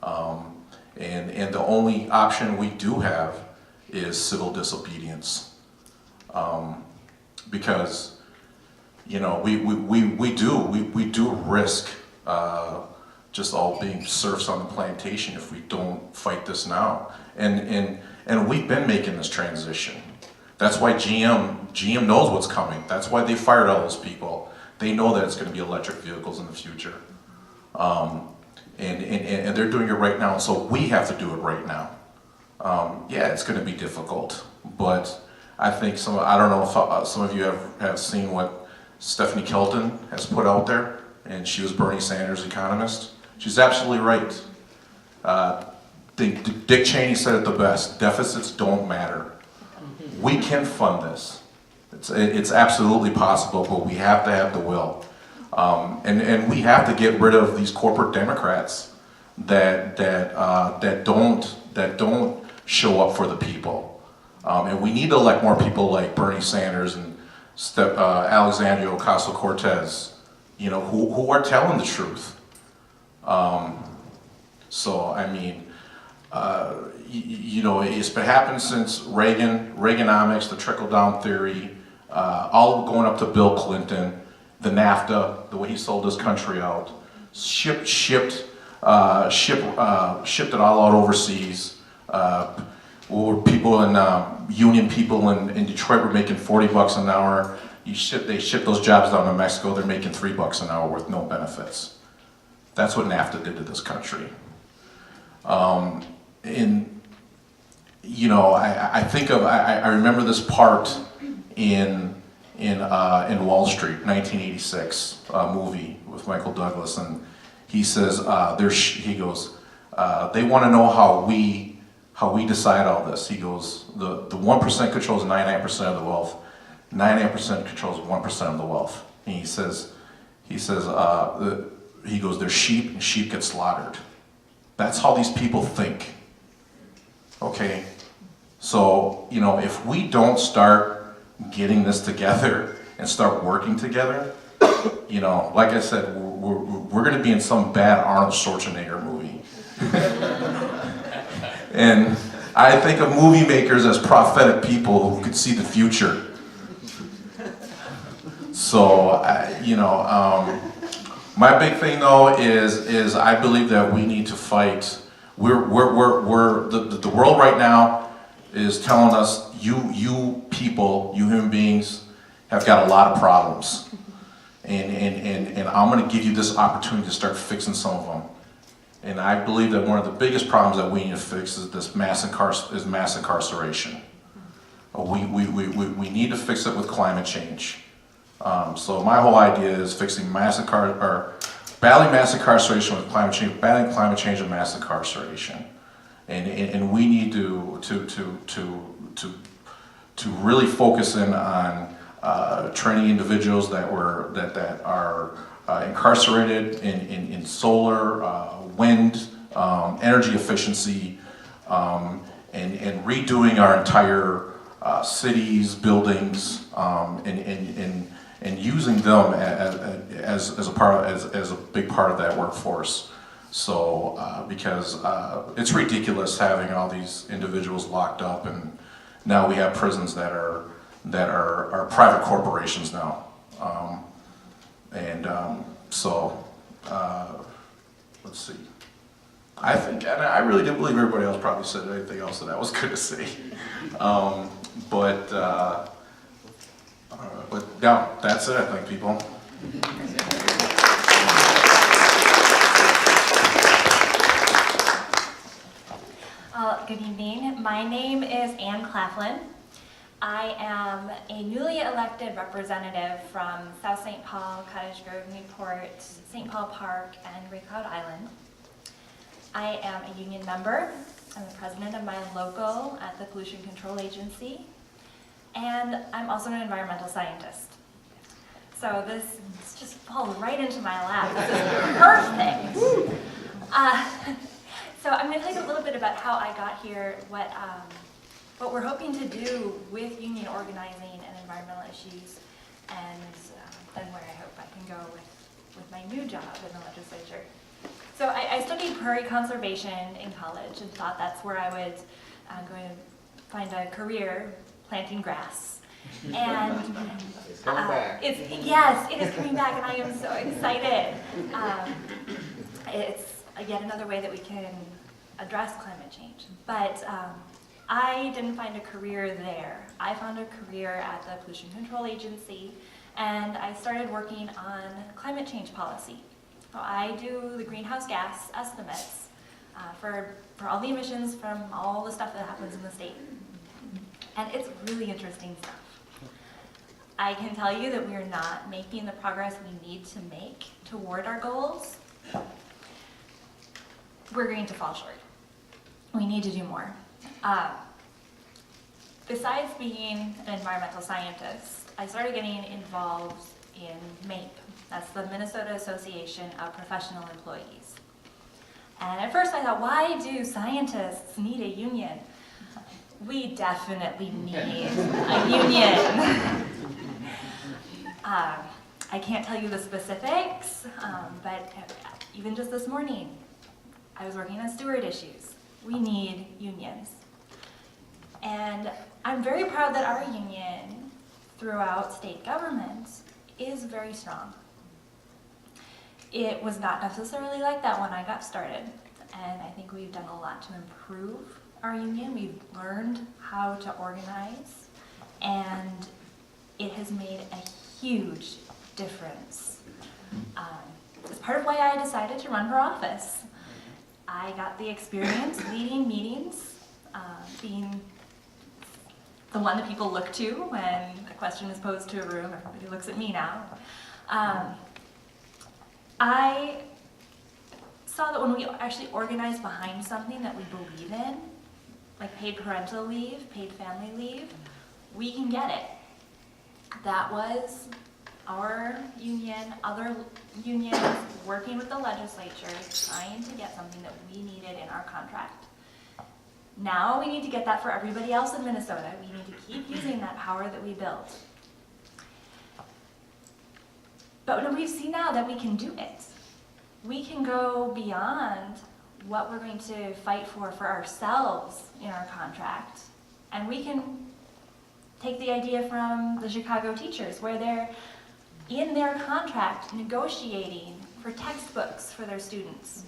And the only option we do have is civil disobedience. Because, we do risk just all being serfs on the plantation if we don't fight this now. And we've been making this transition. That's why GM knows what's coming. That's why they fired all those people. They know that it's going to be electric vehicles in the future. And they're doing it right now, so we have to do it right now. Yeah, it's going to be difficult, but I think I don't know if some of you have seen what Stephanie Kelton has put out there, and she was Bernie Sanders' economist. She's absolutely right. Dick Cheney said it the best: deficits don't matter. We can fund this. It's absolutely possible, but we have to have the will. And we have to get rid of these corporate Democrats that don't show up for the people. And we need to elect more people like Bernie Sanders and Alexandria Ocasio-Cortez, who are telling the truth. It's been happening since Reaganomics, the trickle-down theory, all going up to Bill Clinton, the NAFTA, the way he sold his country out, shipped it all out overseas. Where people union people in Detroit were making $40 an hour. They ship those jobs down to Mexico. They're making $3 an hour with no benefits. That's what NAFTA did to this country. I remember this part in Wall Street, 1986 movie with Michael Douglas, and he says he goes, they want to know how we decide all this. He goes, the 1% controls 99% of the wealth, 99% controls 1% of the wealth. And he goes, they're sheep and sheep get slaughtered. That's how these people think. Okay, so if we don't start getting this together and start working together, like I said, we're going to be in some bad Arnold Schwarzenegger movie. And I think of movie makers as prophetic people who could see the future. So, my big thing though is I believe that we need to fight. The world right now is telling us you people, you human beings, have got a lot of problems. And I'm gonna give you this opportunity to start fixing some of them. And I believe that one of the biggest problems that we need to fix is this mass incarceration. We need to fix it with climate change. So my whole idea is fixing battling mass incarceration with climate change, battling climate change and mass incarceration. And we need to really focus in on training individuals that are incarcerated in solar, wind, energy efficiency, and redoing our entire cities, buildings, and using them as a big part of that workforce. So because it's ridiculous having all these individuals locked up, and now we have prisons that are private corporations now. So let's see. I think, and I really didn't believe everybody else probably said anything else that I was going to say. But yeah, that's it, I think, people. Good evening. My name is Claflin. I am a newly elected representative from South St. Paul, Cottage Grove, Newport, St. Paul Park, and Ray Cloud Island. I am a union member. I'm the president of my local at the Pollution Control Agency, and I'm also an environmental scientist. So this just falls right into my lap. This is perfect. So I'm going to tell you a little bit about how I got here, what we're hoping to do with union organizing and environmental issues, and then where I hope I can go with my new job in the legislature. So I studied prairie conservation in college and thought that's where I was going to find a career planting grass. And It's coming back. Yes, it is coming back, and I am so excited. It's yet another way that we can address climate change. But I didn't find a career there. I found a career at the Pollution Control Agency, and I started working on climate change policy. So I do the greenhouse gas estimates for all the emissions from all the stuff that happens in the state. And it's really interesting stuff. I can tell you that we are not making the progress we need to make toward our goals. We're going to fall short. We need to do more. Besides being an environmental scientist, I started getting involved in MAPE. That's the Minnesota Association of Professional Employees. And at first I thought, why do scientists need a union? We definitely need a union. I can't tell you the specifics, but even just this morning, I was working on steward issues. We need unions. And I'm very proud that our union throughout state government is very strong. It was not necessarily like that when I got started, and I think we've done a lot to improve our union. We've learned how to organize, and it has made a huge difference. It's part of why I decided to run for office. I got the experience leading meetings, being the one that people look to when a question is posed to a room. Everybody looks at me now. I saw that when we actually organize behind something that we believe in, like paid parental leave, paid family leave, we can get it. That was our union, other unions working with the legislature, trying to get something that we needed in our contract. Now we need to get that for everybody else in Minnesota. We need to keep using that power that we built. But we've seen now that we can do it. We can go beyond what we're going to fight for ourselves in our contract. And we can take the idea from the Chicago teachers, where they're in their contract negotiating for textbooks for their students.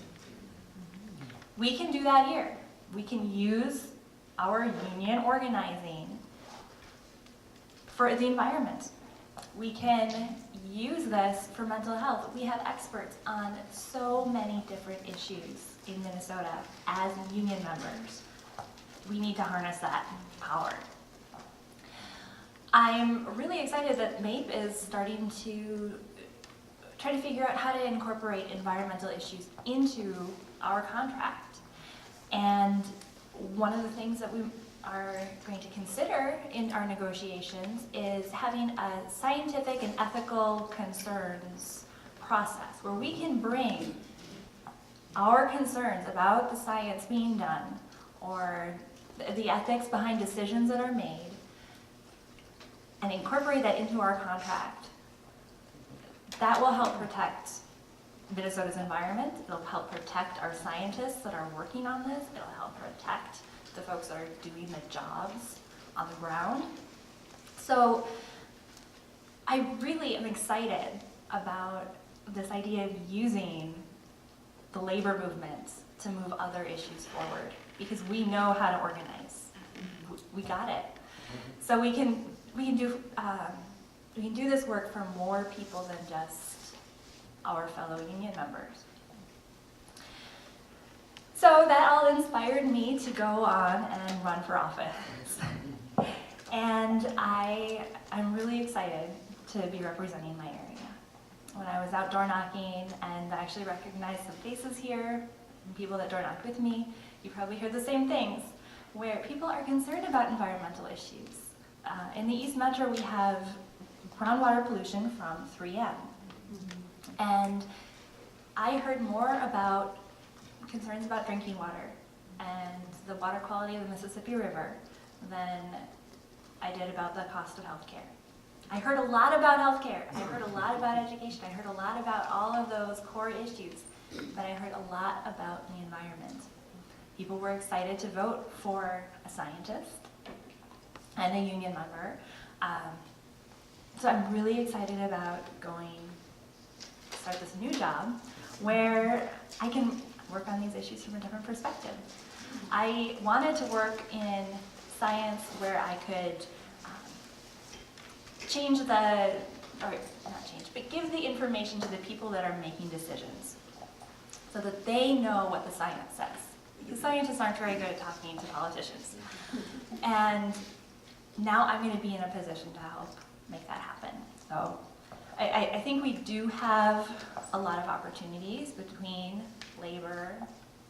We can do that here. We can use our union organizing for the environment. We can use this for mental health. We have experts on so many different issues in Minnesota as union members. We need to harness that power. I'm really excited that MAPE is starting to try to figure out how to incorporate environmental issues into our contract. And one of the things that we are going to consider in our negotiations is having a scientific and ethical concerns process where we can bring our concerns about the science being done or the ethics behind decisions that are made and incorporate that into our contract. That will help protect Minnesota's environment. It'll help protect our scientists that are working on this. It'll help protect the folks that are doing the jobs on the ground. So I really am excited about this idea of using the labor movement to move other issues forward because we know how to organize. We got it. So we can do this work for more people than just our fellow union members. So that all inspired me to go on and run for office. And I'm really excited to be representing my area. When I was out door knocking and I actually recognized some faces here, people that door knocked with me, you probably heard the same things, where people are concerned about environmental issues. In the East Metro, we have groundwater pollution from 3M. And I heard more about concerns about drinking water and the water quality of the Mississippi River than I did about the cost of healthcare. I heard a lot about healthcare. I heard a lot about education. I heard a lot about all of those core issues, but I heard a lot about the environment. People were excited to vote for a scientist and a union member. So I'm really excited about going to start this new job where I can work on these issues from a different perspective. I wanted to work in science where I could give the information to the people that are making decisions so that they know what the science says. Because scientists aren't very good at talking to politicians. And now I'm going to be in a position to help make that happen. So I think we do have a lot of opportunities between labor,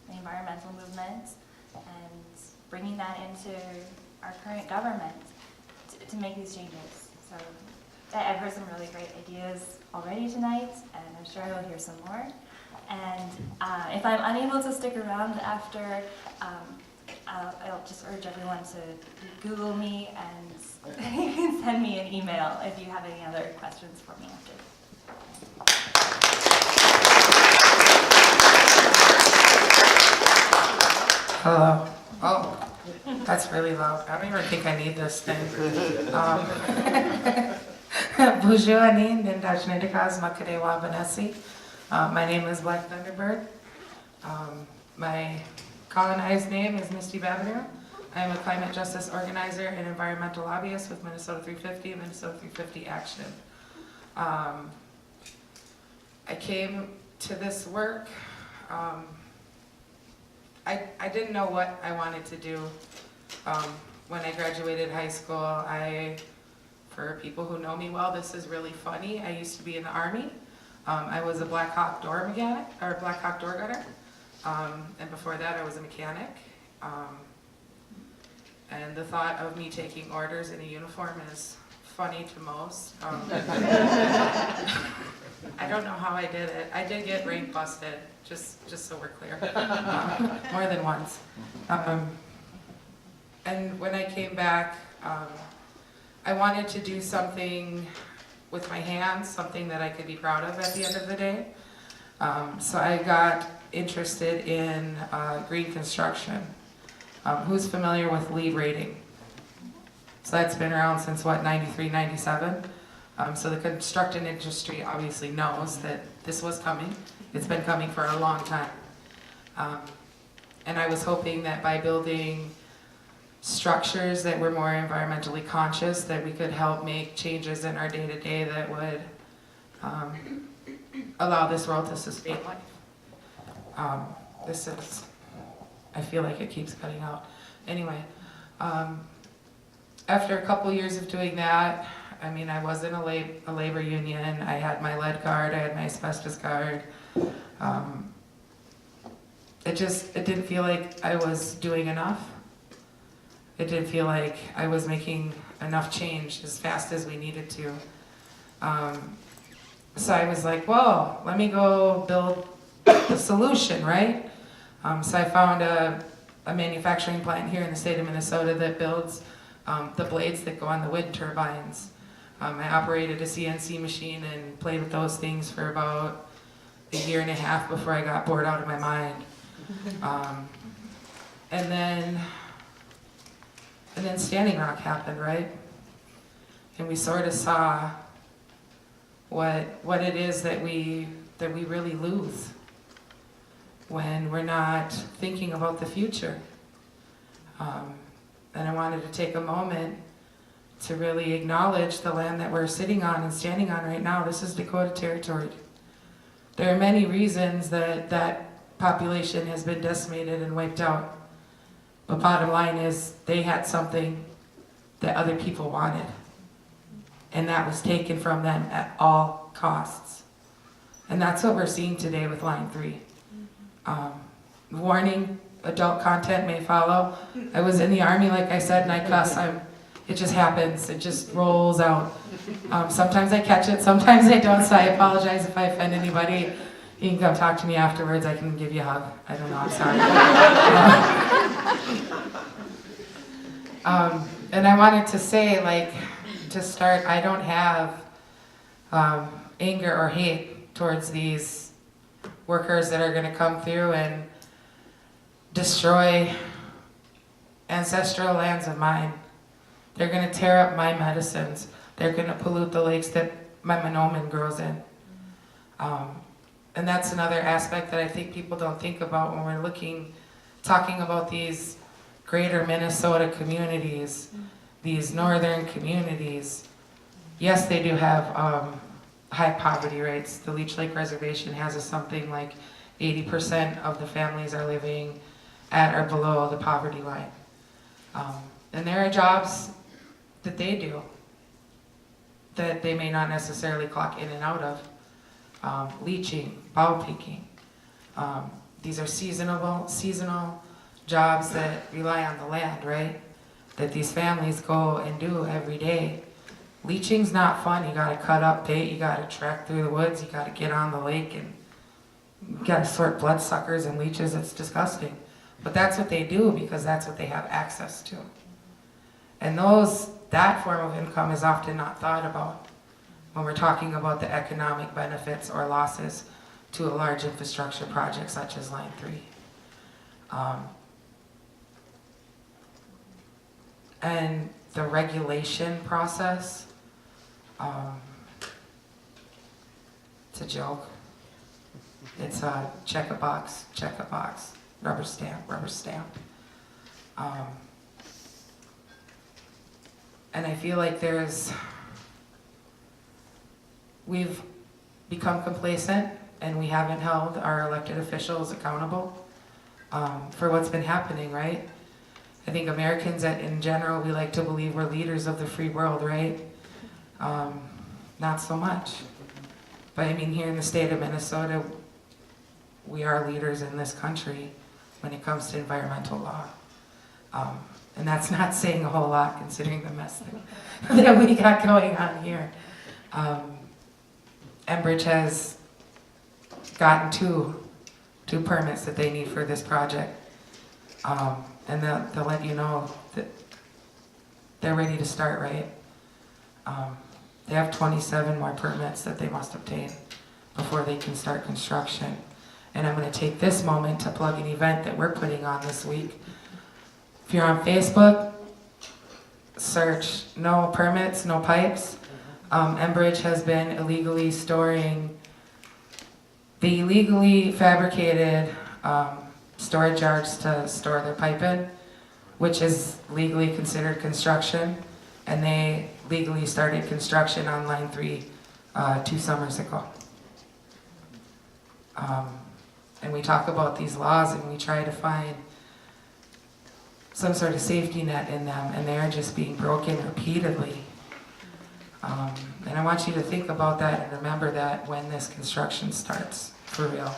the environmental movement, and bringing that into our current government to make these changes. So I've heard some really great ideas already tonight, and I'm sure I will hear some more. And if I'm unable to stick around after, I'll just urge everyone to Google me, and you can send me an email if you have any other questions for me after. Hello. Oh, that's really loud. I don't even think I need this thing. Bonjour, Anin, Nindajnidikaz, Makadewa Vanesi. My name is Black Thunderbird. My colonized name is Misty Babineau. I am a climate justice organizer and environmental lobbyist with Minnesota 350 and Minnesota 350 Action. I came to this work. I didn't know what I wanted to do when I graduated high school. For people who know me well, this is really funny. I used to be in the Army. I was a Black Hawk door mechanic, or Black Hawk door gunner. And before that, I was a mechanic. And the thought of me taking orders in a uniform is funny to most. I don't know how I did it. I did get rank busted, just so we're clear, more than once. And when I came back, I wanted to do something with my hands, something that I could be proud of at the end of the day. So I got interested in green construction. Who's familiar with LEED rating? So that's been around since what, 93, 97? So the construction industry obviously knows that this was coming. It's been coming for a long time. And I was hoping that by building structures that were more environmentally conscious, that we could help make changes in our day-to-day that would allow this world to sustain life. This is, I feel like it keeps cutting out. Anyway, after a couple years of doing that, I mean, I was in a labor union, I had my lead card, I had my asbestos card. It didn't feel like I was doing enough. It didn't feel like I was making enough change as fast as we needed to. So I was like, whoa, let me go build the solution, right? So I found a manufacturing plant here in the state of Minnesota that builds the blades that go on the wind turbines. I operated a CNC machine and played with those things for about a year and a half before I got bored out of my mind. And then Standing Rock happened, right? And we sort of saw what it is that we really lose when we're not thinking about the future. And I wanted to take a moment to really acknowledge the land that we're sitting on and standing on right now. This is Dakota territory. There are many reasons that that population has been decimated and wiped out. But bottom line is, they had something that other people wanted. And that was taken from them at all costs. And that's what we're seeing today with Line 3. Warning, adult content may follow. I was in the Army, like I said, and I cuss. It just happens. It just rolls out. Sometimes I catch it, sometimes I don't, so I apologize if I offend anybody. You can come talk to me afterwards. I can give you a hug. I don't know, I'm sorry. And I wanted to say, like, to start, I don't have anger or hate towards these workers that are going to come through and destroy ancestral lands of mine. They're going to tear up my medicines. They're going to pollute the lakes that my monoman grows in. And that's another aspect that I think people don't think about when we're talking about these greater Minnesota communities, these northern communities. Yes, they do have high poverty rates. The Leech Lake Reservation has something like 80% of the families are living at or below the poverty line. And there are jobs that they do that they may not necessarily clock in and out of. Leaching, bow picking. These are seasonal jobs that rely on the land, right? That these families go and do every day. Leaching's not fun. You gotta cut up bait, you gotta trek through the woods, you gotta get on the lake, and you gotta sort bloodsuckers and leeches. It's disgusting. But that's what they do because that's what they have access to. And that form of income is often not thought about when we're talking about the economic benefits or losses to a large infrastructure project such as Line 3. And the regulation process, it's a joke. It's a check a box, rubber stamp. And I feel like we've become complacent and we haven't held our elected officials accountable for what's been happening, right? I think Americans in general, we like to believe we're leaders of the free world, right? Not so much. But I mean, here in the state of Minnesota, we are leaders in this country when it comes to environmental law. And that's not saying a whole lot considering the mess that we got going on here. Enbridge has gotten two permits that they need for this project. And they'll let you know that they're ready to start, right? They have 27 more permits that they must obtain before they can start construction. And I'm going to take this moment to plug an event that we're putting on this week. If you're on Facebook, search no permits, no pipes. Enbridge has been illegally storing the illegally fabricated storage yards to store their pipe in. which is legally considered construction, and they legally started construction on line 3 2 summers ago. And we talk about these laws and we try to find some sort of safety net in them, and they're just being broken repeatedly. And I want you to think about that and remember that when this construction starts, for real,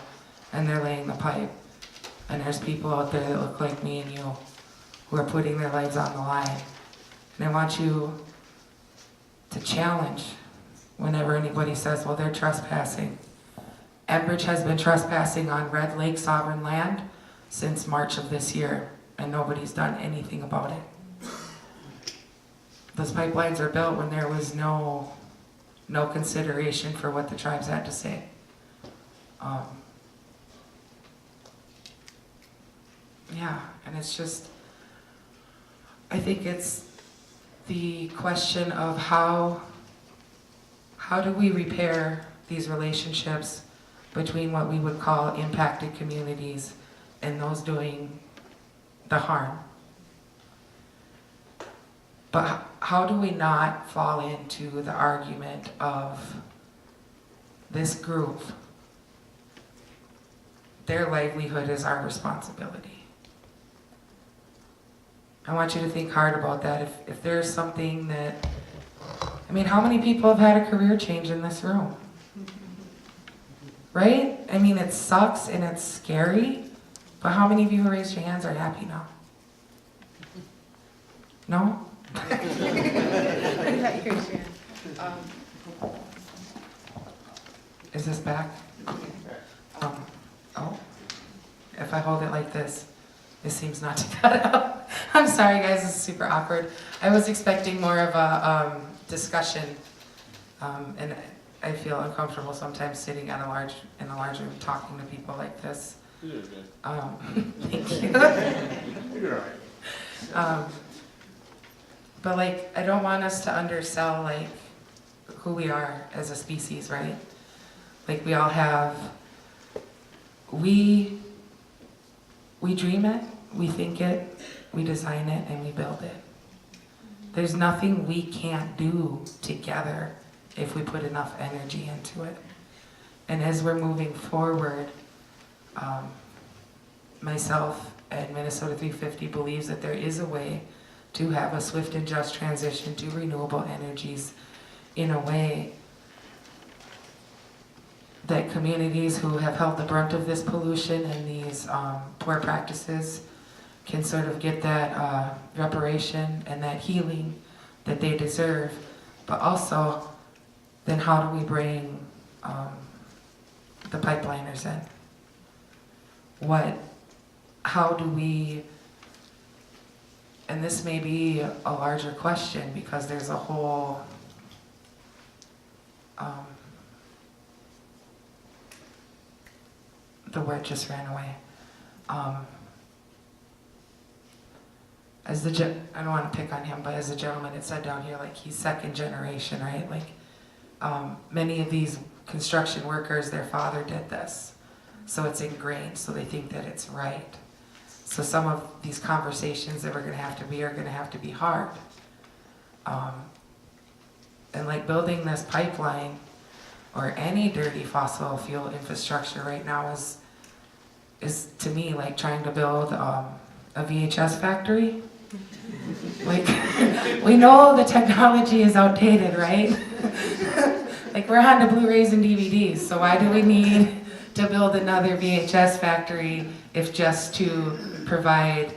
and they're laying the pipe, and there's people out there that look like me and you who are putting their lives on the line. And I want you to challenge whenever anybody says, well, they're trespassing. Enbridge has been trespassing on Red Lake sovereign land since March of this year, and nobody's done anything about it. Those pipelines are built when there was no consideration for what the tribes had to say. Yeah, and it's just, I think it's the question of how do we repair these relationships between what we would call impacted communities and those doing the harm. But how do we not fall into the argument of this group, their livelihood is our responsibility? I want you to think hard about that. If there's something that, I mean, how many people have had a career change in this room? Right? I mean, it sucks and it's scary, but how many of you who raised your hands are happy now? No? Is this back? Oh. If I hold it like this, it seems not to cut out. I'm sorry guys, this is super awkward. I was expecting more of a discussion, and I feel uncomfortable sometimes sitting in a large room talking to people like this. You did good. Thank you. You're all right. But like, I don't want us to undersell like who we are as a species, right? Like we all have, we dream it, we think it, we design it, and we build it. There's nothing we can't do together if we put enough energy into it. And as we're moving forward, myself and Minnesota 350 believes that there is a way to have a swift and just transition to renewable energies in a way that communities who have held the brunt of this pollution and these poor practices can sort of get that reparation and that healing that they deserve. But also, then how do we bring the pipeliners in? How do we, and this may be a larger question because there's a whole, the word just ran away. I don't want to pick on him, but as the gentleman had said down here, like he's second generation, right? Like many of these construction workers, their father did this. So it's ingrained, so they think that it's right. So some of these conversations that we're going to have to be are going to have to be hard. And like building this pipeline or any dirty fossil fuel infrastructure right now is to me like trying to build a VHS factory. Like, we know the technology is outdated, right? Like we're on to Blu-rays and DVDs, so why do we need to build another VHS factory if just to provide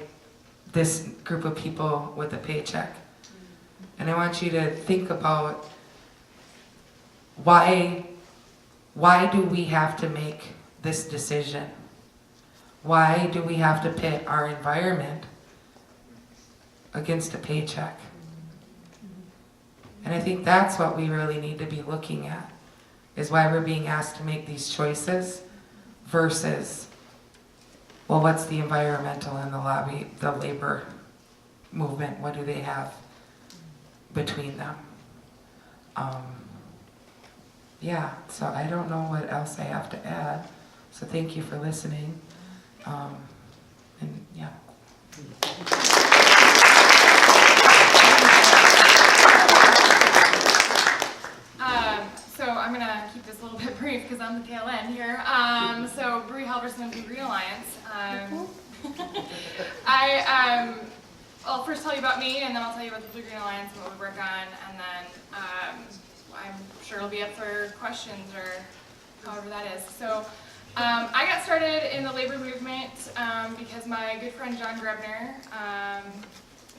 this group of people with a paycheck? And I want you to think about why do we have to make this decision? Why do we have to pit our environment against a paycheck? And I think that's what we really need to be looking at, is why we're being asked to make these choices versus, well, what's the environmental and the labor movement? What do they have between them? Yeah, so I don't know what else I have to add. So thank you for listening. And yeah. So I'm going to keep this a little bit brief because I'm the tail end here. So Bree, Halvorsen of the Green Alliance. I'll first tell you about me, and then I'll tell you about the Blue-Green Alliance and what we work on, and then I'm sure it'll be up for questions or however that is. So I got started in the labor movement because my good friend John Grebner,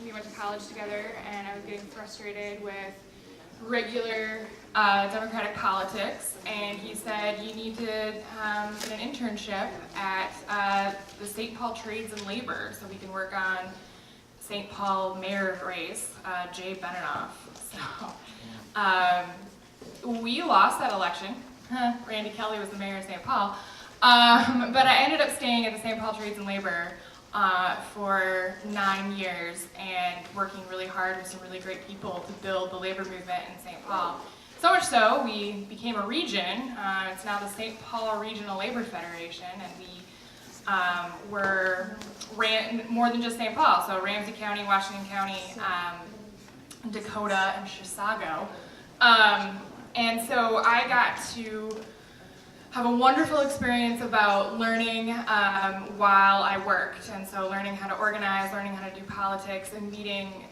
we went to college together, and I was getting frustrated with regular Democratic politics, and he said, you need to get an internship at the St. Paul Trades and Labor so we can work on St. Paul mayor race, Jay Beninoff. So we lost that election. Randy Kelly was the mayor of St. Paul. But I ended up staying at the St. Paul Trades and Labor for 9 years and working really hard with some really great people to build the labor movement in St. Paul. So much so, we became a region. It's now the St. Paul Regional Labor Federation, and we ran more than just St. Paul, so Ramsey County, Washington County, Dakota, and Chisago. And so I got to have a wonderful experience about learning while I worked, and so learning how to organize, learning how to do politics, and meeting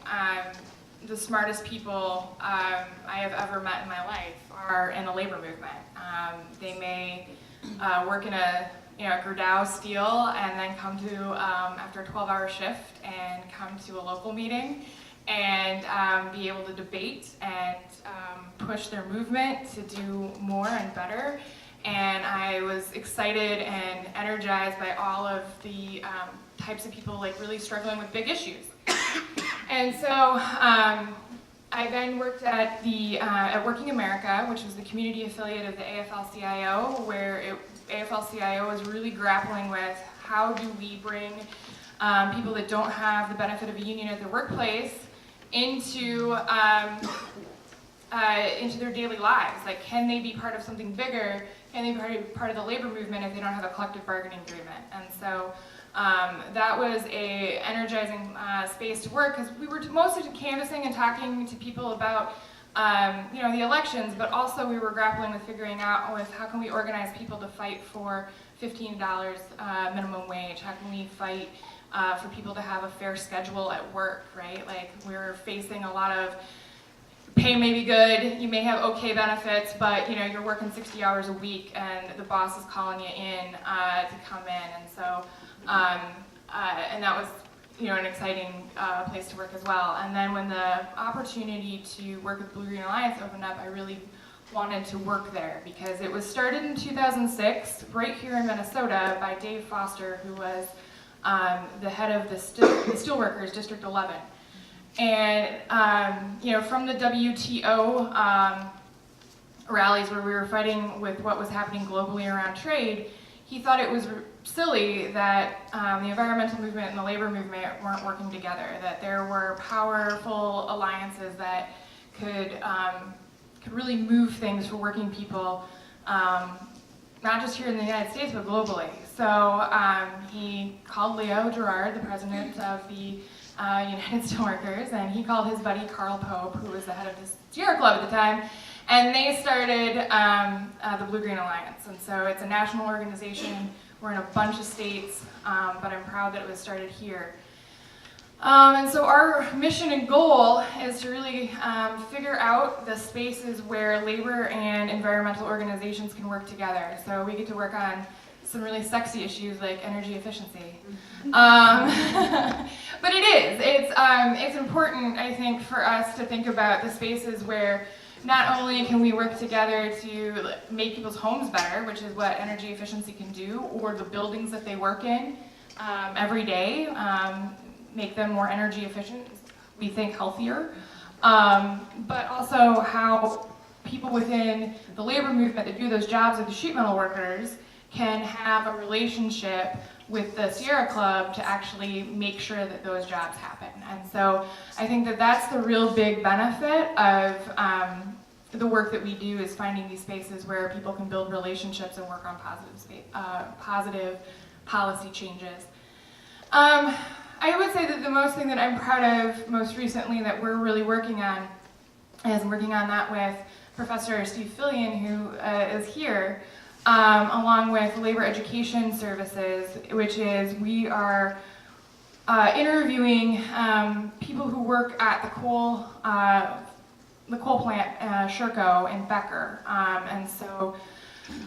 the smartest people I have ever met in my life are in the labor movement. They may work in a Gerdau steel and then come to, after a 12-hour shift, and come to a local meeting and be able to debate and push their movement to do more and better. And I was excited and energized by all of the types of people like really struggling with big issues. And so I then worked at at Working America, which was the community affiliate of the AFL-CIO, where AFL-CIO was really grappling with how do we bring people that don't have the benefit of a union at their workplace into their daily lives. Like, can they be part of something bigger? Can they be part of the labor movement if they don't have a collective bargaining agreement? And so that was a energizing space to work, because we were mostly canvassing and talking to people about the elections, but also we were grappling with figuring out with how can we organize people to fight for $15 minimum wage? How can we fight for people to have a fair schedule at work, right? Like, we're facing a lot of pay may be good, you may have okay benefits, but you're working 60 hours a week and the boss is calling you in to come in, and so and that was an exciting place to work as well. And then when the opportunity to work with Blue-Green Alliance opened up, I really wanted to work there, because it was started in 2006 right here in Minnesota by Dave Foster, who was the head of the Steelworkers District 11. And from the WTO rallies where we were fighting with what was happening globally around trade, he thought it was silly that the environmental movement and the labor movement weren't working together, that there were powerful alliances that could really move things for working people, not just here in the United States, but globally. So he called Leo Gerard, the president of the United Steelworkers, and he called his buddy Carl Pope, who was the head of the Sierra Club at the time, and they started the Blue-Green Alliance. And so it's a national organization. We're in a bunch of states, but I'm proud that it was started here. And so our mission and goal is to really figure out the spaces where labor and environmental organizations can work together. So we get to work on some really sexy issues like energy efficiency. But it's important, I think, for us to think about the spaces where not only can we work together to make people's homes better, which is what energy efficiency can do, or the buildings that they work in every day, make them more energy efficient, we think healthier, but also how people within the labor movement that do those jobs, like the sheet metal workers, can have a relationship with the Sierra Club to actually make sure that those jobs happen. And so I think that that's the real big benefit of the work that we do, is finding these spaces where people can build relationships and work on positive policy changes. I would say that the most thing that I'm proud of most recently that we're really working on is working on that with Professor Steve Fillion, who is here, along with Labor Education Services, which is we are interviewing people who work at the coal plant, Sherco in Becker. And so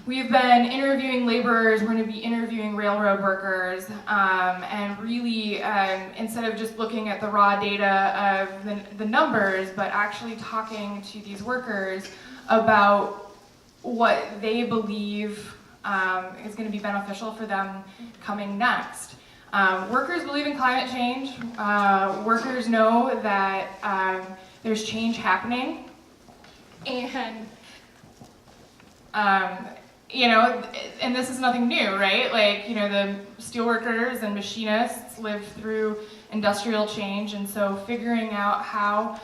we've been interviewing laborers, we're going to be interviewing railroad workers, and really, instead of just looking at the raw data of the numbers, but actually talking to these workers about what they believe is going to be beneficial for them coming next. Workers believe in climate change. Workers know that there's change happening, and you know, and this is nothing new, right? Like, you know, the steelworkers and machinists lived through industrial change, and so figuring out how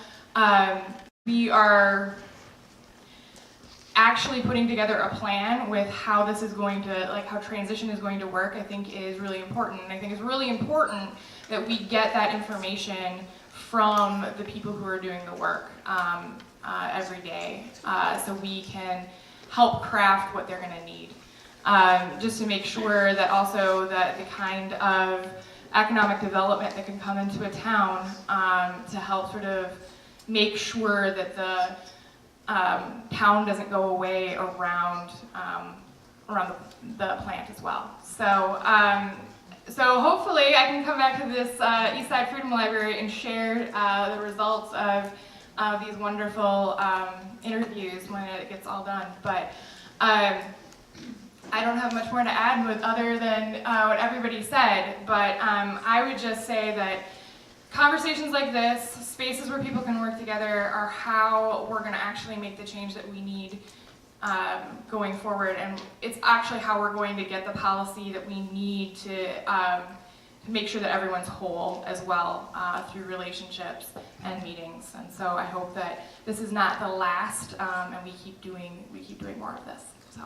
we are actually putting together a plan with how this is going to, like how transition is going to work, I think is really important. And I think it's really important that we get that information from the people who are doing the work every day, so we can help craft what they're going to need. Just to make sure that also that the kind of economic development that can come into a town to help sort of make sure that the town doesn't go away around the plant as well. So, so hopefully I can come back to this Eastside Freedom Library and share the results of these wonderful interviews when it gets all done. But I don't have much more to add with other than what everybody said, but I would just say that conversations like this, spaces where people can work together, are how we're going to actually make the change that we need going forward, and it's actually how we're going to get the policy that we need to make sure that everyone's whole as well through relationships and meetings. And so I hope that this is not the last, and we keep doing more of this. So.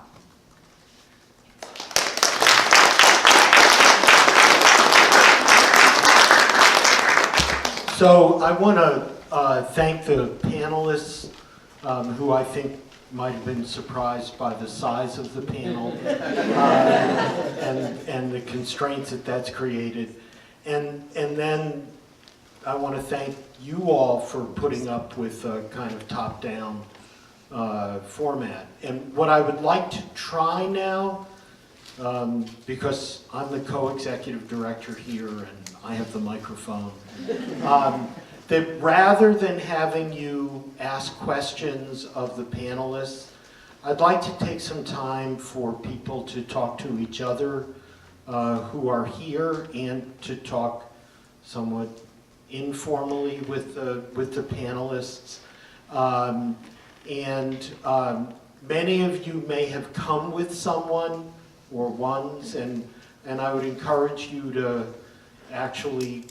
So I want to thank the panelists, who I think might have been surprised by the size of the panel and the constraints that that's created. And then I want to thank you all for putting up with a kind of top-down format. And what I would like to try now, because I'm the co-executive director here and I have the microphone, that rather than having you ask questions of the panelists, I'd like to take some time for people to talk to each other who are here, and to talk somewhat informally with the panelists. Many of you may have come with someone or ones, and I would encourage you to actually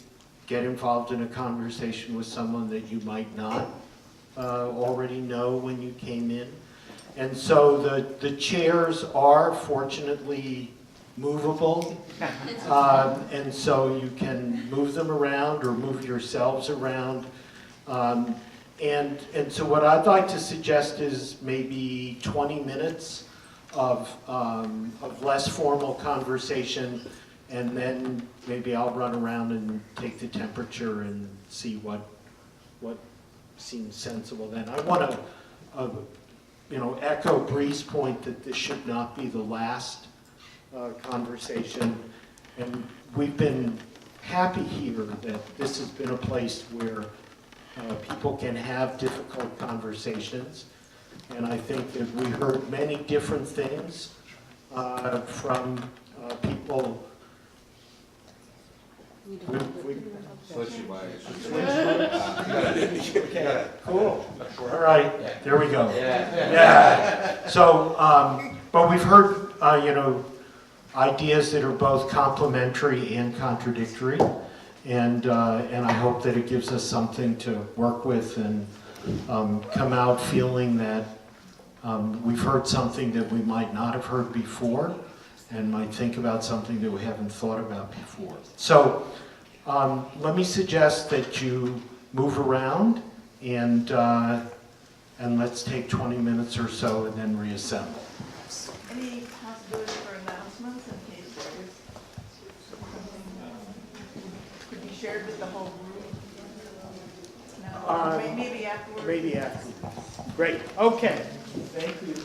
get involved in a conversation with someone that you might not already know when you came in. And so the chairs are fortunately movable, and so you can move them around or move yourselves around. And so what I'd like to suggest is maybe 20 minutes of less formal conversation, and then maybe I'll run around and take the temperature and see what seems sensible then. I want to echo Bree's point that this should not be the last conversation, and we've been happy here that this has been a place where people can have difficult conversations, and I think that we heard many different things from people. Okay, cool. All right, there we go. Yeah. So, but we've heard, ideas that are both complementary and contradictory, and I hope that it gives us something to work with and come out feeling that we've heard something that we might not have heard before, and might think about something that we haven't thought about before. So Let me suggest that you move around and let's take 20 minutes or so and then reassemble. Any possibility for announcements in case there is something could be shared with the whole group? No, maybe afterwards. Maybe after. Great, okay. Thank you.